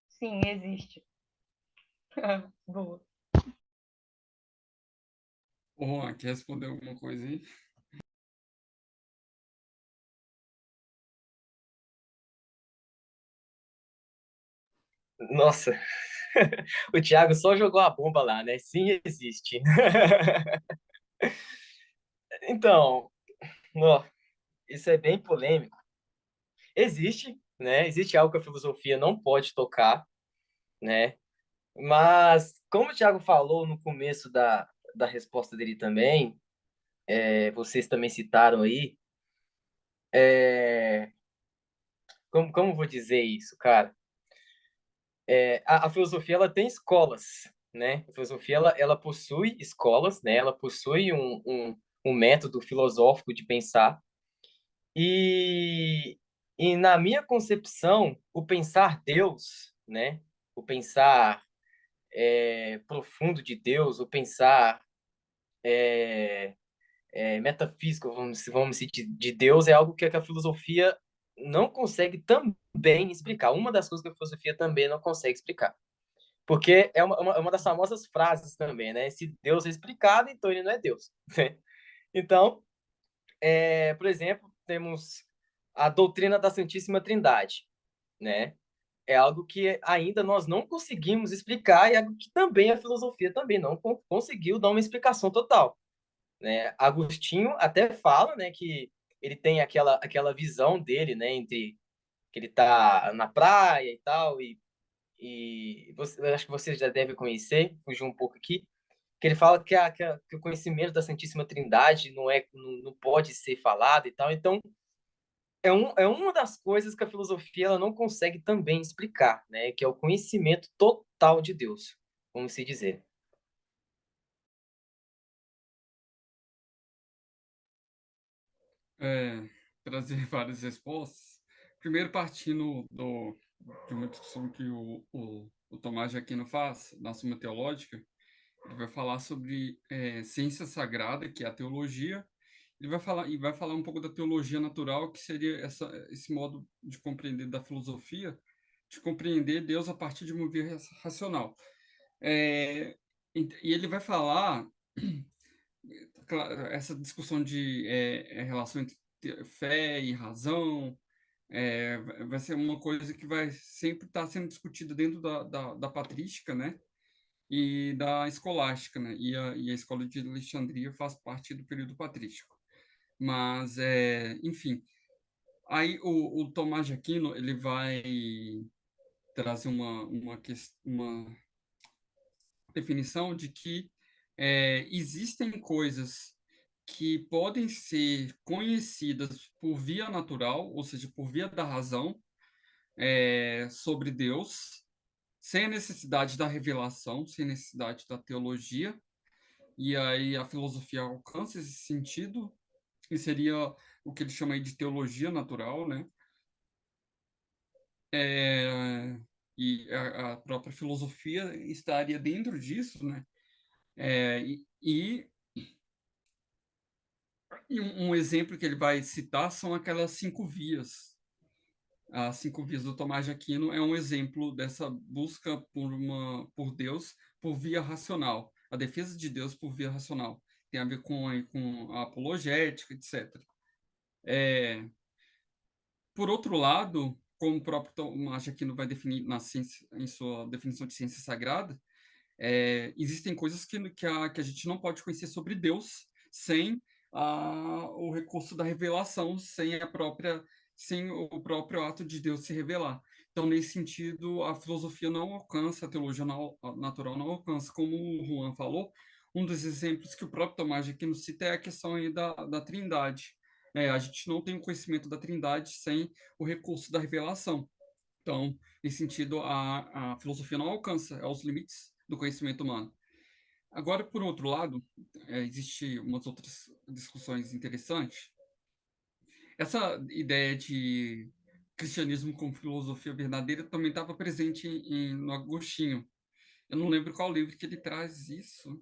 Speaker 2: Sim, existe. Boa.
Speaker 4: Ô, Juan, quer responder alguma coisa aí?
Speaker 3: Nossa, o Thiago só jogou a bomba lá, né? Sim, existe. Então, ó, isso é bem polêmico. Existe, né? Existe algo que a filosofia não pode tocar, né? Mas, como o Thiago falou no começo da resposta dele também, vocês também citaram aí, como eu vou dizer isso, cara? A filosofia, ela tem escolas, né? A filosofia, ela possui escolas, né? Ela possui um método filosófico de pensar. E, e na minha concepção, o pensar Deus, né? O pensar profundo de Deus, o pensar metafísico, vamos dizer, de Deus, é algo que a filosofia não consegue também explicar. Uma das coisas que a filosofia também não consegue explicar. Porque é uma das famosas frases também, né? Se Deus é explicado, então ele não é Deus. Então, por exemplo, temos a doutrina da Santíssima Trindade, né? É algo que ainda nós não conseguimos explicar e é algo que também a filosofia também não conseguiu dar uma explicação total, né? Agostinho até fala, né, que ele tem aquela visão dele, né, entre que ele tá na praia e tal eu acho que você já deve conhecer, fugiu um pouco aqui, que ele fala que o conhecimento da Santíssima Trindade não pode ser falado e tal. Então, é uma das coisas que a filosofia ela não consegue também explicar, né? Que é o conhecimento total de Deus, vamos se dizer.
Speaker 4: Trazer várias respostas. Primeiro, partindo de uma discussão que o Tomás de Aquino faz na Suma Teológica, ele vai falar sobre ciência sagrada, que é a teologia. Ele vai falar um pouco da teologia natural, que seria esse modo de compreender da filosofia, de compreender Deus a partir de uma via racional. E ele vai falar essa discussão de relação entre fé e razão, vai ser uma coisa que vai sempre estar sendo discutida dentro da patrística, né? E da escolástica, né? E a escola de Alexandria faz parte do período patrístico. Mas, enfim, aí o Tomás de Aquino ele vai trazer uma definição de que existem coisas que podem ser conhecidas por via natural, ou seja, por via da razão, sobre Deus, sem a necessidade da revelação, sem necessidade da teologia, e aí a filosofia alcança esse sentido, que seria o que ele chama aí de teologia natural, né? E a própria filosofia estaria dentro disso, né? E um exemplo que ele vai citar são aquelas 5 vias. As 5 vias do Tomás de Aquino é um exemplo dessa busca por Deus por via racional, a defesa de Deus por via racional. Tem a ver com a apologética, etc. Por outro lado, como o próprio Tomás de Aquino vai definir em sua definição de ciência sagrada, existem coisas que a gente não pode conhecer sobre Deus sem o recurso da revelação, sem o próprio ato de Deus se revelar. Então, nesse sentido, a filosofia não alcança, a teologia natural não alcança. Como o Juan falou, um dos exemplos que o próprio Tomás de Aquino cita é a questão aí da Trindade. A gente não tem o conhecimento da Trindade sem o recurso da revelação. Então, nesse sentido, a filosofia não alcança os limites do conhecimento humano. Agora, por outro lado, existe umas outras discussões interessantes. Essa ideia de cristianismo como filosofia verdadeira também estava presente no Agostinho. Eu não lembro qual livro que ele traz isso.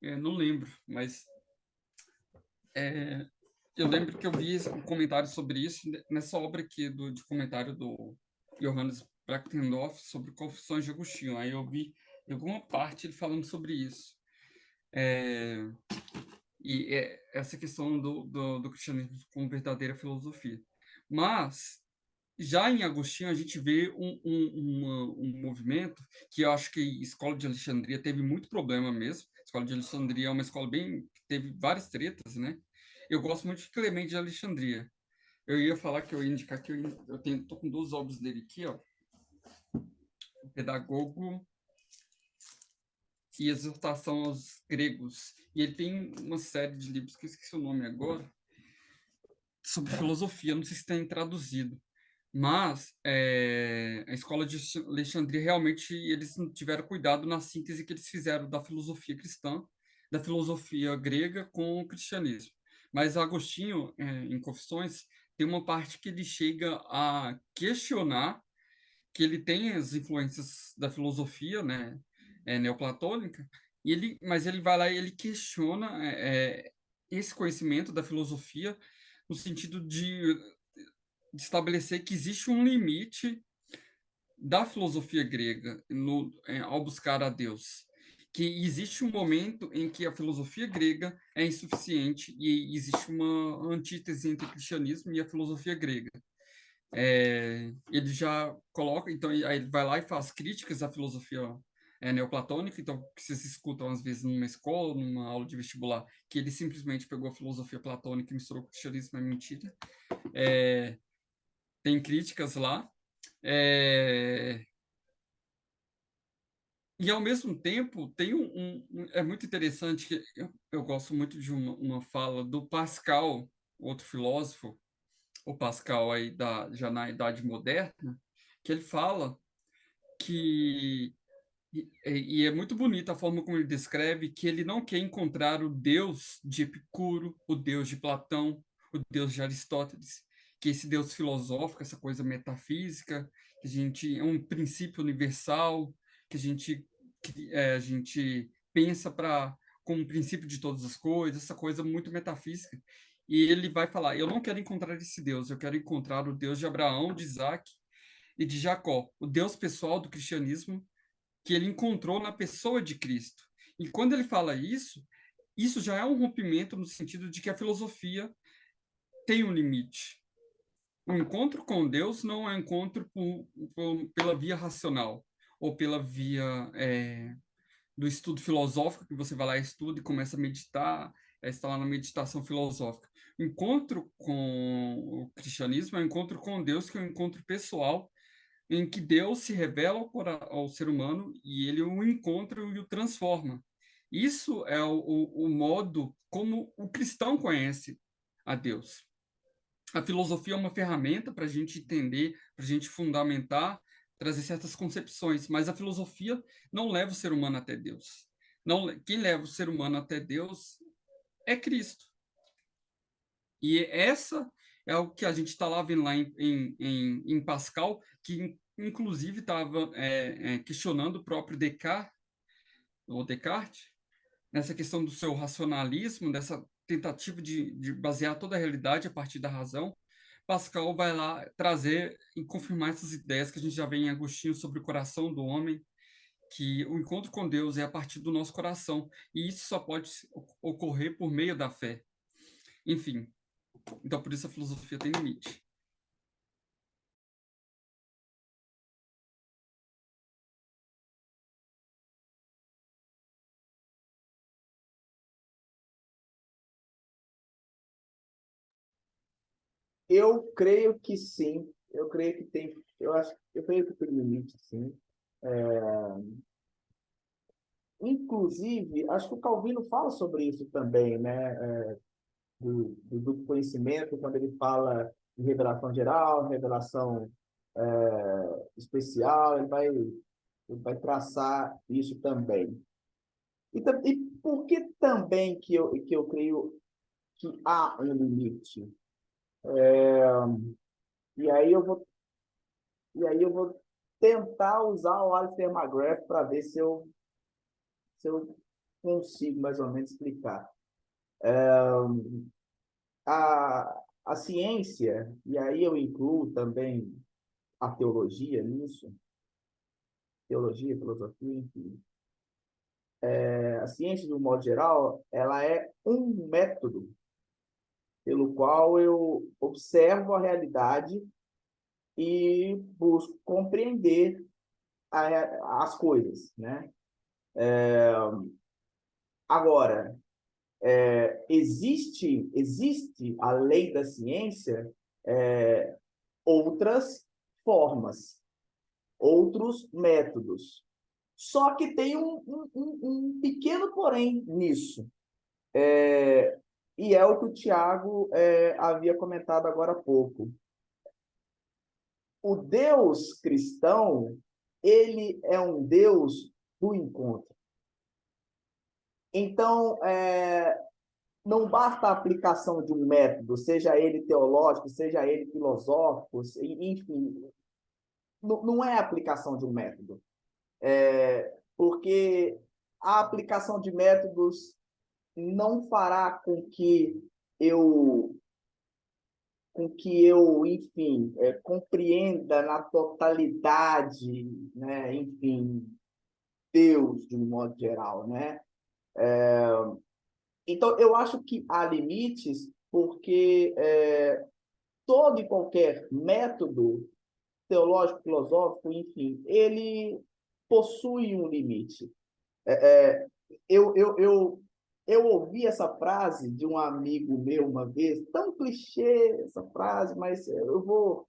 Speaker 4: Não lembro, mas eu lembro que eu vi um comentário sobre isso nessa obra aqui de comentário do Johannes Brachndorff sobre Confissões de Agostinho. Aí eu vi em alguma parte ele falando sobre isso. Essa questão do cristianismo como verdadeira filosofia. Mas, já em Agostinho, a gente vê um movimento que eu acho que a Escola de Alexandria teve muito problema mesmo. A Escola de Alexandria é uma escola que teve várias tretas, né? Eu gosto muito de Clemente de Alexandria. Eu ia falar que eu ia indicar que tô com 2 obras dele aqui, ó. O Pedagogo e Exortação aos Gregos. E ele tem uma série de livros que eu esqueci o nome agora, sobre filosofia, não sei se tem traduzido. Mas a escola de Alexandria realmente eles não tiveram cuidado na síntese que eles fizeram da filosofia cristã, da filosofia grega com o cristianismo. Mas Agostinho, em Confissões, tem uma parte que ele chega a questionar que ele tem as influências da filosofia, né, neoplatônica, mas ele vai lá e ele questiona esse conhecimento da filosofia no sentido de estabelecer que existe um limite da filosofia grega ao buscar a Deus, que existe um momento em que a filosofia grega é insuficiente e existe uma antítese entre o cristianismo e a filosofia grega. Ele já coloca, então aí ele vai lá e faz críticas à filosofia neoplatônica, então que vocês escutam às vezes numa escola, numa aula de vestibular, que ele simplesmente pegou a filosofia platônica e misturou com o cristianismo, é mentira. Tem críticas lá. E ao mesmo tempo tem é muito interessante que eu gosto muito de uma fala do Pascal, outro filósofo, o Pascal aí já na Idade Moderna, que ele fala que e é muito bonita a forma como ele descreve que ele não quer encontrar o Deus de Epicuro, o Deus de Platão, o Deus de Aristóteles, que esse Deus filosófico, essa coisa metafísica, que a gente é um princípio universal, a gente pensa como um princípio de todas as coisas, essa coisa muito metafísica. E ele vai falar: eu não quero encontrar esse Deus, eu quero encontrar o Deus de Abraão, de Isaac e de Jacó, o Deus pessoal do cristianismo que ele encontrou na pessoa de Cristo. E quando ele fala isso já é um rompimento no sentido de que a filosofia tem um limite. O encontro com Deus não é um encontro pela via racional ou pela via do estudo filosófico, que você vai lá e estuda e começa a meditar, está lá na meditação filosófica. O encontro com o cristianismo é um encontro com Deus, que é um encontro pessoal, em que Deus se revela ao ser humano e ele o encontra e o transforma. Isso é o modo como o cristão conhece a Deus. A filosofia é uma ferramenta para a gente entender, para a gente fundamentar, trazer certas concepções, mas a filosofia não leva o ser humano até Deus. Não, quem leva o ser humano até Deus é Cristo. E essa é o que a gente está lá vendo lá em Pascal, que inclusive estava questionando o próprio Descartes, nessa questão do seu racionalismo, dessa tentativa de basear toda a realidade a partir da razão. Pascal vai lá trazer e confirmar essas ideias que a gente já vê em Agostinho sobre o coração do homem, que o encontro com Deus é a partir do nosso coração, e isso só pode ocorrer por meio da fé. Enfim, então por isso a filosofia tem limite.
Speaker 1: Eu creio que sim. Eu creio que tem. Eu creio que tem limite, sim. Inclusive, acho que o Calvino fala sobre isso também, né? Do conhecimento, quando ele fala de revelação geral, revelação especial, ele vai traçar isso também. E por que também que eu creio que há um limite? E aí eu vou, e aí eu vou tentar usar o Alistair McGrath para ver se eu consigo mais ou menos explicar. A ciência, e aí eu incluo também a teologia nisso, teologia, filosofia, enfim. A ciência, de um modo geral, ela é um método pelo qual eu observo a realidade e busco compreender as coisas, né? Agora, existe, além da ciência, outras formas, outros métodos. Só que tem um pequeno porém nisso. E é o que o Tiago havia comentado agora há pouco. o Deus cristão, ele é um Deus do encontro. Então, não basta a aplicação de um método, seja ele teológico, seja ele filosófico, enfim, não é a aplicação de um método. Porque a aplicação de métodos não fará enfim, compreenda na totalidade, né, enfim, Deus de um modo geral, né? Então, eu acho que há limites, porque todo e qualquer método teológico, filosófico, enfim, ele possui um limite. Eu ouvi essa frase de um amigo meu uma vez, tão clichê essa frase, mas eu vou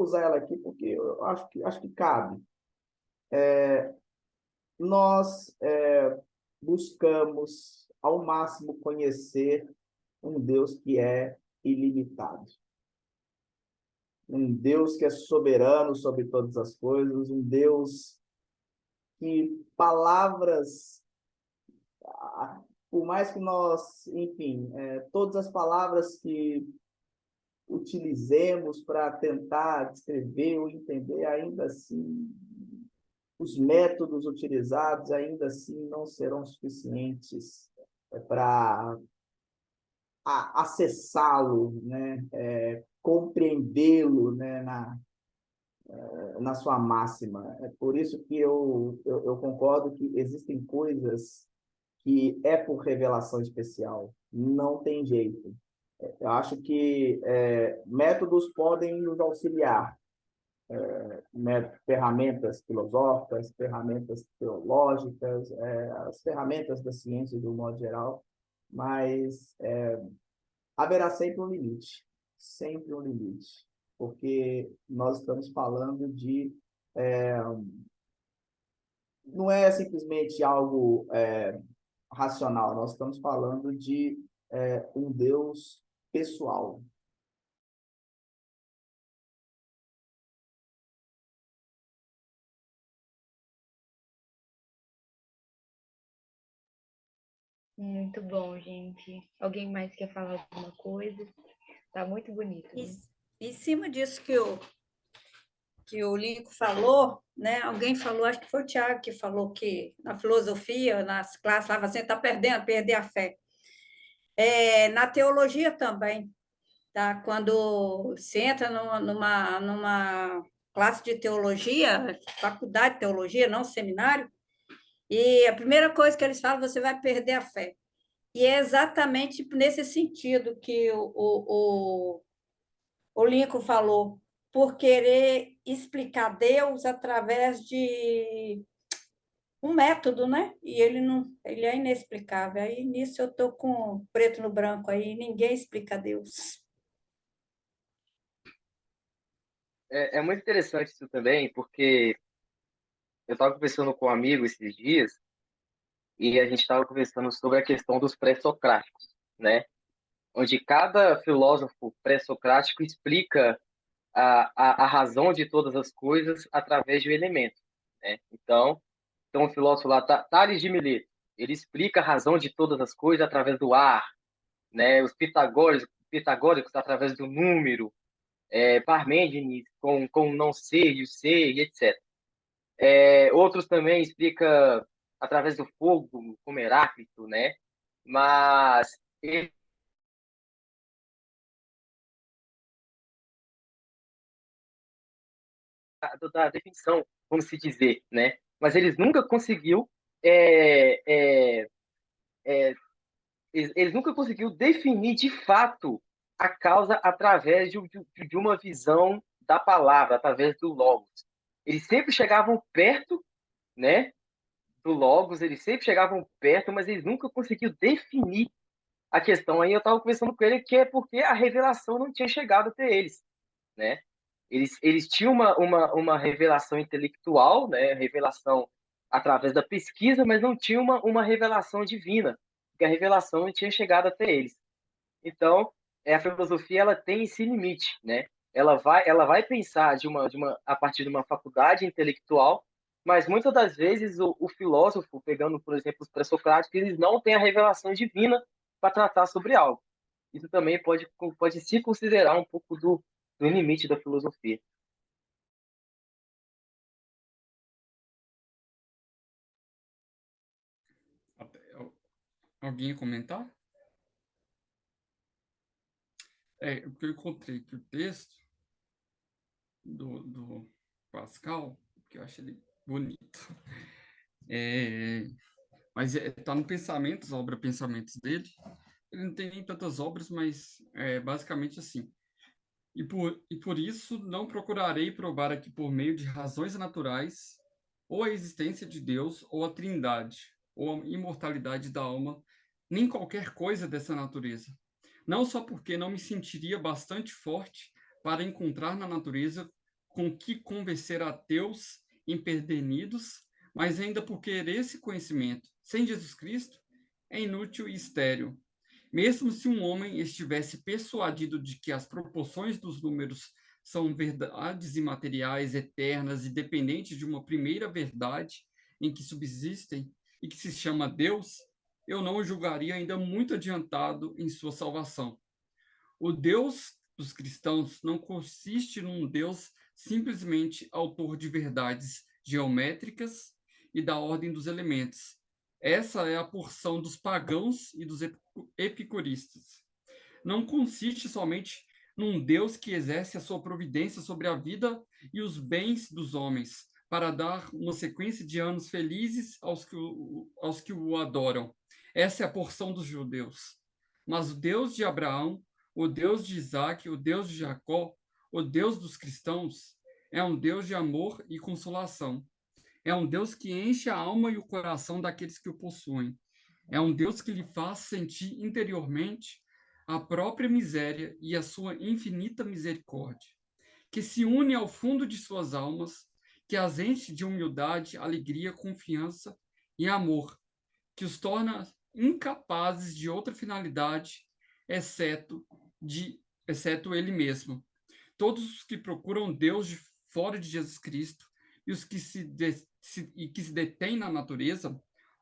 Speaker 1: usar ela aqui porque eu acho que cabe. Nós buscamos ao máximo conhecer um Deus que é ilimitado. Um Deus que é soberano sobre todas as coisas, um Deus que palavras, por mais que nós, enfim, todas as palavras que utilizemos para tentar descrever ou entender, ainda assim, os métodos utilizados ainda assim não serão suficientes para acessá-lo, né? Compreendê-lo, né? Na sua máxima. É por isso que eu concordo que existem coisas que é por revelação especial, não tem jeito. Eu acho que métodos podem nos auxiliar, ferramentas filosóficas, ferramentas teológicas, as ferramentas da ciência de um modo geral, mas haverá sempre um limite, porque nós estamos falando de não é simplesmente algo racional, nós estamos falando de um Deus pessoal.
Speaker 2: Muito bom, gente. Alguém mais quer falar alguma coisa? Tá muito bonito. Né?
Speaker 5: Em cima disso que o Lincoln falou, né? Alguém falou, acho que foi o Tiago que falou que na filosofia, nas classes, lá você está perder a fé. Na teologia também, tá? Quando você entra numa classe de teologia, faculdade de teologia, não seminário, e a primeira coisa que eles falam, você vai perder a fé. E é exatamente nesse sentido que o Lincoln falou, por querer explicar Deus através de um método, né? E ele é inexplicável. Aí nisso eu estou com preto no branco aí, ninguém explica Deus.
Speaker 3: É muito interessante isso também, porque eu estava conversando com um amigo esses dias e a gente estava conversando sobre a questão dos pré-socráticos, né? Onde cada filósofo pré-socrático explica a razão de todas as coisas através de um elemento, né? Então o filósofo lá, Tales de Mileto, ele explica a razão de todas as coisas através do ar, né? Os pitagóricos através do número, Parmênides com o não ser e o ser, e etc. Outros também explica através do fogo, como Heráclito, né? Mas ele, da definição, vamos se dizer, né? Mas eles nunca conseguiu eles nunca conseguiu definir de fato a causa através de uma visão da palavra, através do logos. Eles sempre chegavam perto, né, do logos, eles sempre chegavam perto, mas eles nunca conseguiram definir a questão. Aí eu estava conversando com ele que é porque a revelação não tinha chegado até eles, né? Eles tinham uma revelação intelectual, né, revelação através da pesquisa, mas não tinha uma revelação divina, porque a revelação não tinha chegado até eles. Então, a filosofia ela tem esse limite, né? ela vai pensar a partir de uma faculdade intelectual, mas muitas das vezes o filósofo, pegando, por exemplo, os pré-socráticos, eles não têm a revelação divina para tratar sobre algo. Isso também pode se considerar um pouco do limite da filosofia.
Speaker 4: Alguém ia comentar? Porque eu encontrei aqui o texto do Pascal, que eu acho ele bonito. Mas está no Pensamentos, a obra Pensamentos dele. Ele não tem nem tantas obras, mas é basicamente assim. E por isso não procurarei provar aqui por meio de razões naturais ou a existência de Deus, ou a trindade, ou a imortalidade da alma, nem qualquer coisa dessa natureza. Não só porque não me sentiria bastante forte para encontrar na natureza com que convencer ateus empedernidos, mas ainda porque esse conhecimento, sem Jesus Cristo, é inútil e estéril. Mesmo se um homem estivesse persuadido de que as proporções dos números são verdades imateriais, eternas e dependentes de uma primeira verdade em que subsistem e que se chama Deus, eu não o julgaria ainda muito adiantado em sua salvação. O Deus dos cristãos não consiste num Deus simplesmente autor de verdades geométricas e da ordem dos elementos. Essa é a porção dos pagãos e dos epicuristas. Não consiste somente num Deus que exerce a sua providência sobre a vida e os bens dos homens, para dar uma sequência de anos felizes aos que o adoram. Essa é a porção dos judeus. Mas o Deus de Abraão, o Deus de Isaac, o Deus de Jacó, o Deus dos cristãos, é um Deus de amor e consolação. É um Deus que enche a alma e o coração daqueles que o possuem. É um Deus que lhe faz sentir interiormente a própria miséria e a sua infinita misericórdia, que se une ao fundo de suas almas, que as enche de humildade, alegria, confiança e amor, que os torna incapazes de outra finalidade, exceto exceto ele mesmo. Todos os que procuram Deus de fora de Jesus Cristo e os que se detêm na natureza,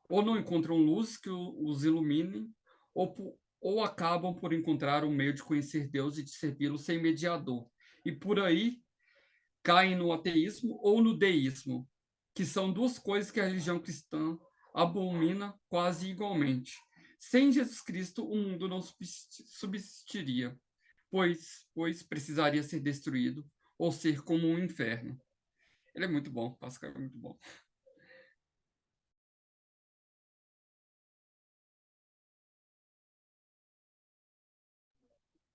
Speaker 4: ou não encontram luz que os ilumine, ou acabam por encontrar um meio de conhecer Deus e de servi-lo sem mediador. E por aí caem no ateísmo ou no deísmo, que são duas coisas que a religião cristã abomina quase igualmente. Sem Jesus Cristo, o mundo não subsistiria, pois precisaria ser destruído ou ser como um inferno. Ele é muito bom, Pascal é muito bom.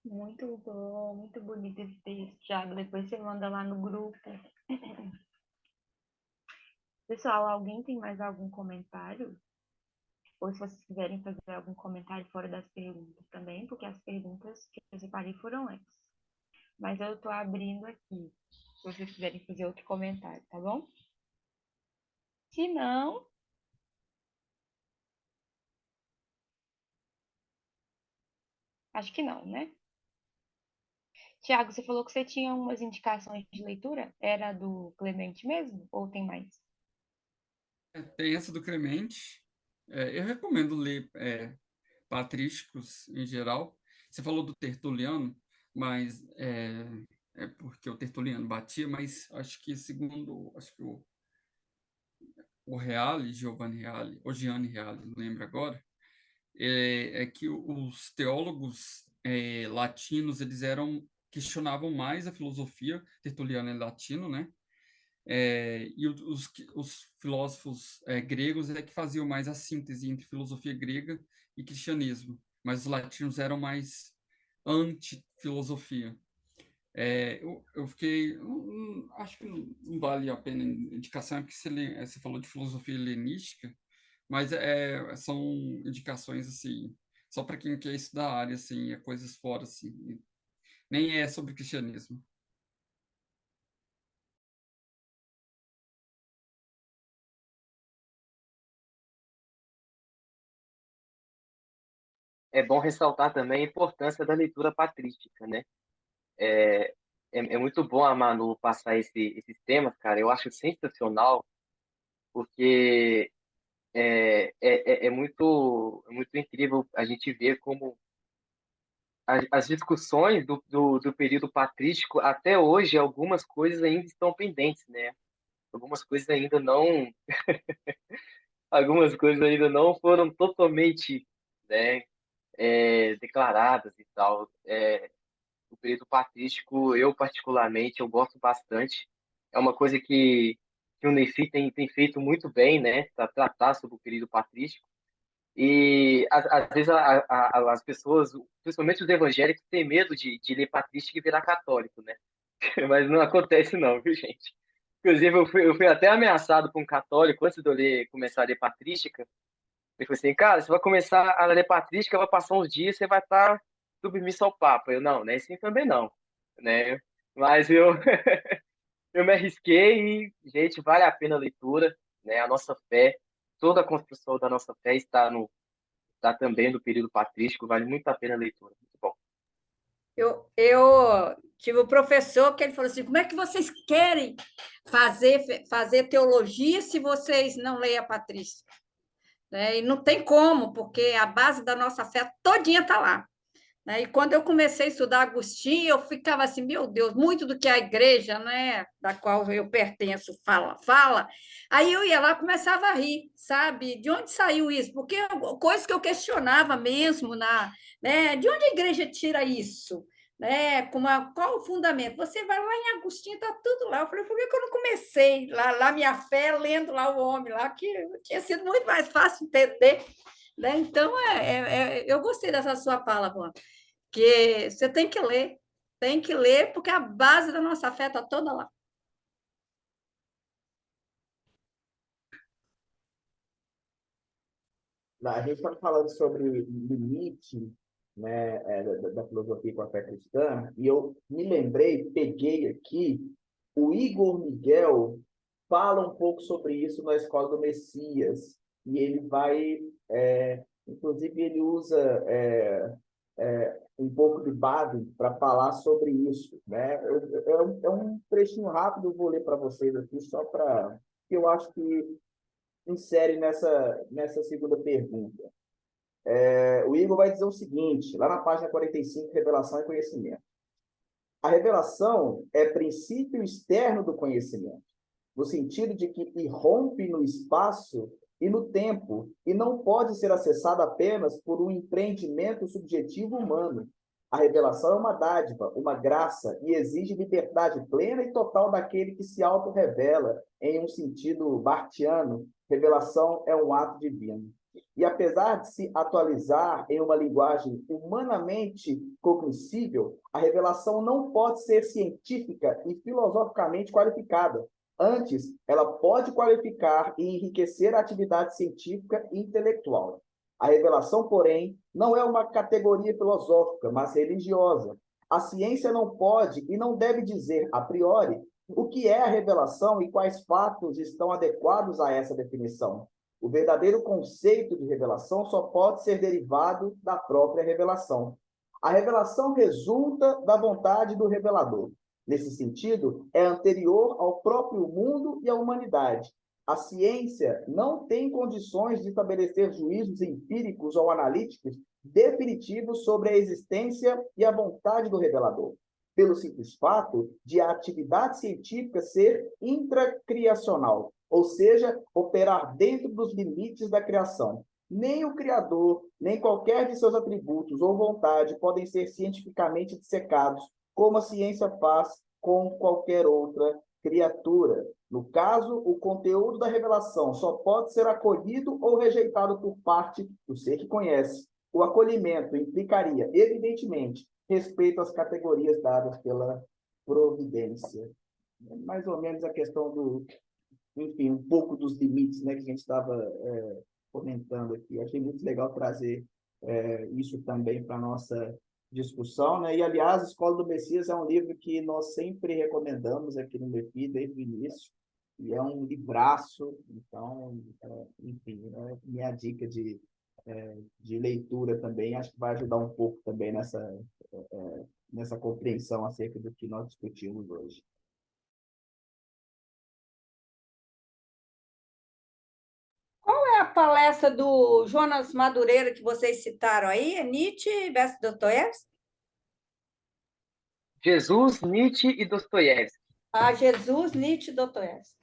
Speaker 2: Muito bom, muito bonito esse texto, Thiago. Depois você manda lá no grupo. Pessoal, alguém tem mais algum comentário? Ou se vocês quiserem fazer algum comentário fora das perguntas também, porque as perguntas que eu separei foram essas. Mas eu estou abrindo aqui, se vocês quiserem fazer outro comentário, tá bom? Se não, acho que não, né? Tiago, você falou que você tinha umas indicações de leitura? Era do Clemente mesmo? Ou tem mais?
Speaker 4: Tem essa do Clemente. Eu recomendo ler patrísticos em geral. Você falou do Tertuliano, mas é porque o Tertuliano batia, mas acho que acho que o Reale, Giovanni Reale, ou Gianni Reale, não lembro agora, é que os teólogos latinos, questionavam mais a filosofia. Tertuliano é latino, né? E os filósofos gregos é que faziam mais a síntese entre filosofia grega e cristianismo, mas os latinos eram mais anti-filosofia. Eu fiquei. Acho que não vale a pena a indicação, é porque você falou de filosofia helenística, mas são indicações assim, só para quem quer estudar a área, assim, coisas fora, assim, nem é sobre cristianismo.
Speaker 3: É bom ressaltar também a importância da leitura patrística, né? é muito bom a Manu passar esses temas, cara. Eu acho sensacional, porque é muito incrível a gente ver como as discussões do período patrístico, até hoje, algumas coisas ainda estão pendentes, né? Algumas coisas ainda não, algumas coisas ainda não foram totalmente, né, declaradas e tal. O período patrístico, eu particularmente, eu gosto bastante. É uma coisa que o Nefi tem feito muito bem, né, para tratar sobre o período patrístico. E às vezes as pessoas, principalmente os evangélicos, têm medo de ler patrístico e virar católico, né? Mas não acontece não, viu, gente? Inclusive, eu fui até ameaçado por um católico antes de eu começar a ler patrística. Ele falou assim, cara, você vai começar a ler patrística, vai passar uns dias, você vai estar submisso ao Papa. Eu, não, né? Assim também não, né? Mas eu me arrisquei e, gente, vale a pena a leitura, né? A nossa fé, toda a construção da nossa fé está também no período patrístico, vale muito a pena a leitura. Muito bom.
Speaker 5: Eu tive um professor que ele falou assim: como é que vocês querem fazer teologia se vocês não leem a Patrística? Né? E não tem como, porque a base da nossa fé todinha está lá. Né? E quando eu comecei a estudar Agostinho, eu ficava assim, meu Deus, muito do que a igreja, né, da qual eu pertenço fala. Aí eu ia lá e começava a rir, sabe? De onde saiu isso? Porque coisas que eu questionava mesmo, né? De onde a igreja tira isso? Né? Qual o fundamento? Você vai lá em Agostinho, está tudo lá. Eu falei, por que eu não comecei lá minha fé, lendo lá o homem, lá, que tinha sido muito mais fácil entender. Né? Então, eu gostei dessa sua fala, Juan, que você tem que ler, porque a base da nossa fé está toda lá.
Speaker 1: A gente está falando sobre limite, né, da filosofia com a fé cristã, e eu me lembrei, peguei aqui, o Igor Miguel fala um pouco sobre isso na Escola do Messias, e ele vai, inclusive ele usa um pouco de base para falar sobre isso, né? É um trechinho rápido, eu vou ler para vocês aqui, só para que eu acho que insere nessa segunda pergunta. O Igor vai dizer o seguinte, lá na página 45, Revelação e Conhecimento. A revelação é princípio externo do conhecimento, no sentido de que irrompe no espaço e no tempo, e não pode ser acessada apenas por um empreendimento subjetivo humano. A revelação é uma dádiva, uma graça, e exige liberdade plena e total daquele que se auto-revela, em um sentido bartiano. Revelação é um ato divino. E apesar de se atualizar em uma linguagem humanamente cognoscível, a revelação não pode ser científica e filosoficamente qualificada. Antes, ela pode qualificar e enriquecer a atividade científica e intelectual. A revelação, porém, não é uma categoria filosófica, mas religiosa. A ciência não pode e não deve dizer, a priori, o que é a revelação e quais fatos estão adequados a essa definição. O verdadeiro conceito de revelação só pode ser derivado da própria revelação. A revelação resulta da vontade do revelador. Nesse sentido, é anterior ao próprio mundo e à humanidade. A ciência não tem condições de estabelecer juízos empíricos ou analíticos definitivos sobre a existência e a vontade do revelador, pelo simples fato de a atividade científica ser intracriacional, ou seja, operar dentro dos limites da criação. Nem o Criador, nem qualquer de seus atributos ou vontade podem ser cientificamente dissecados, como a ciência faz com qualquer outra criatura. No caso, o conteúdo da revelação só pode ser acolhido ou rejeitado por parte do ser que conhece. O acolhimento implicaria, evidentemente, respeito às categorias dadas pela providência. Mais ou menos a questão enfim, um pouco dos limites, né, que a gente estava comentando aqui. Achei muito legal trazer isso também para a nossa discussão, né? E, aliás, Escola do Messias é um livro que nós sempre recomendamos aqui no MEFI, desde o início, e é um livraço, então, enfim, minha dica de de leitura também, acho que vai ajudar um pouco também nessa compreensão acerca do que nós discutimos hoje.
Speaker 5: Qual é a palestra do Jonas Madureira que vocês citaram aí? É Nietzsche versus Dostoiévski?
Speaker 6: Jesus, Nietzsche e Dostoiévski.
Speaker 5: Ah, Jesus, Nietzsche e Dostoiévski.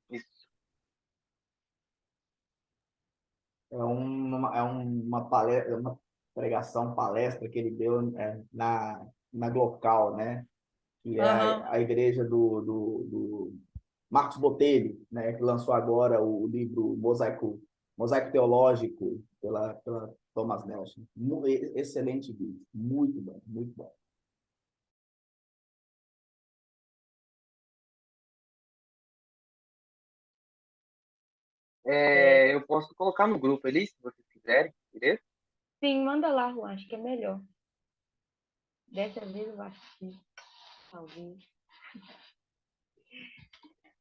Speaker 6: Isso.
Speaker 1: Uma pregação, palestra que ele deu na Glocal, né? Que é
Speaker 5: Aham.
Speaker 1: a igreja do Marcos Botelho, né? Que lançou agora o livro Mosaico Teológico pela Thomas Nelson. Excelente vídeo, muito bom, muito bom.
Speaker 6: Eu posso colocar no grupo ali, se vocês quiserem, beleza?
Speaker 2: Sim, manda lá, Juan, acho que é melhor. Dessa vez eu acho que talvez.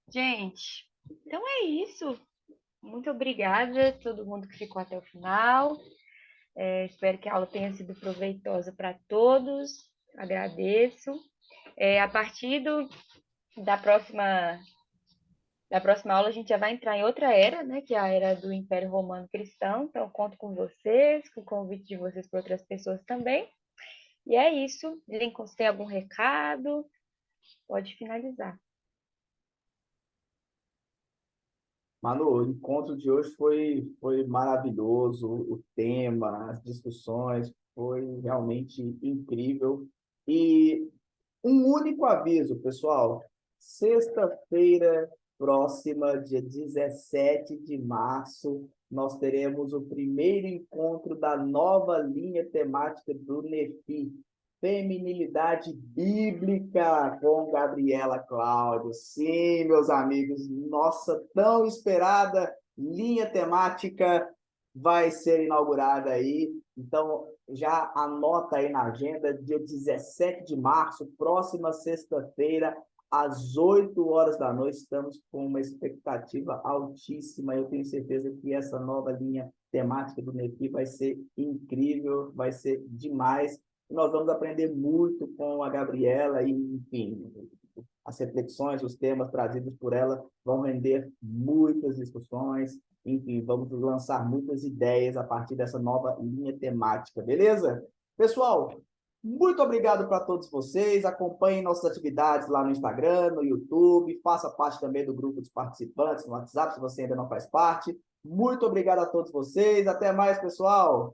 Speaker 2: Gente, então é isso. Muito obrigada a todo mundo que ficou até o final. Espero que a aula tenha sido proveitosa para todos. Agradeço. A partir da próxima aula, a gente já vai entrar em outra era, né? Que é a era do Império Romano Cristão. Então, conto com vocês, com o convite de vocês para outras pessoas também. E é isso. Lincoln, se tem algum recado, pode finalizar.
Speaker 1: Manu, o encontro de hoje foi maravilhoso, o tema, as discussões, foi realmente incrível. E um único aviso, pessoal. Sexta-feira próxima, dia 17 de março, nós teremos o primeiro encontro da nova linha temática do NEFI, Feminilidade Bíblica, com Gabriela Cláudio. Sim, meus amigos, nossa tão esperada linha temática vai ser inaugurada aí. Então, já anota aí na agenda, dia 17 de março, próxima sexta-feira, às 8 horas da noite. Estamos com uma expectativa altíssima. Eu tenho certeza que essa nova linha temática do NEFI vai ser incrível, vai ser demais. Nós vamos aprender muito com a Gabriela e, enfim, as reflexões, os temas trazidos por ela vão render muitas discussões, enfim, vamos lançar muitas ideias a partir dessa nova linha temática, beleza? Pessoal, muito obrigado para todos vocês, acompanhem nossas atividades lá no Instagram, no YouTube, faça parte também do grupo dos participantes no WhatsApp, se você ainda não faz parte. Muito obrigado a todos vocês, até mais, pessoal!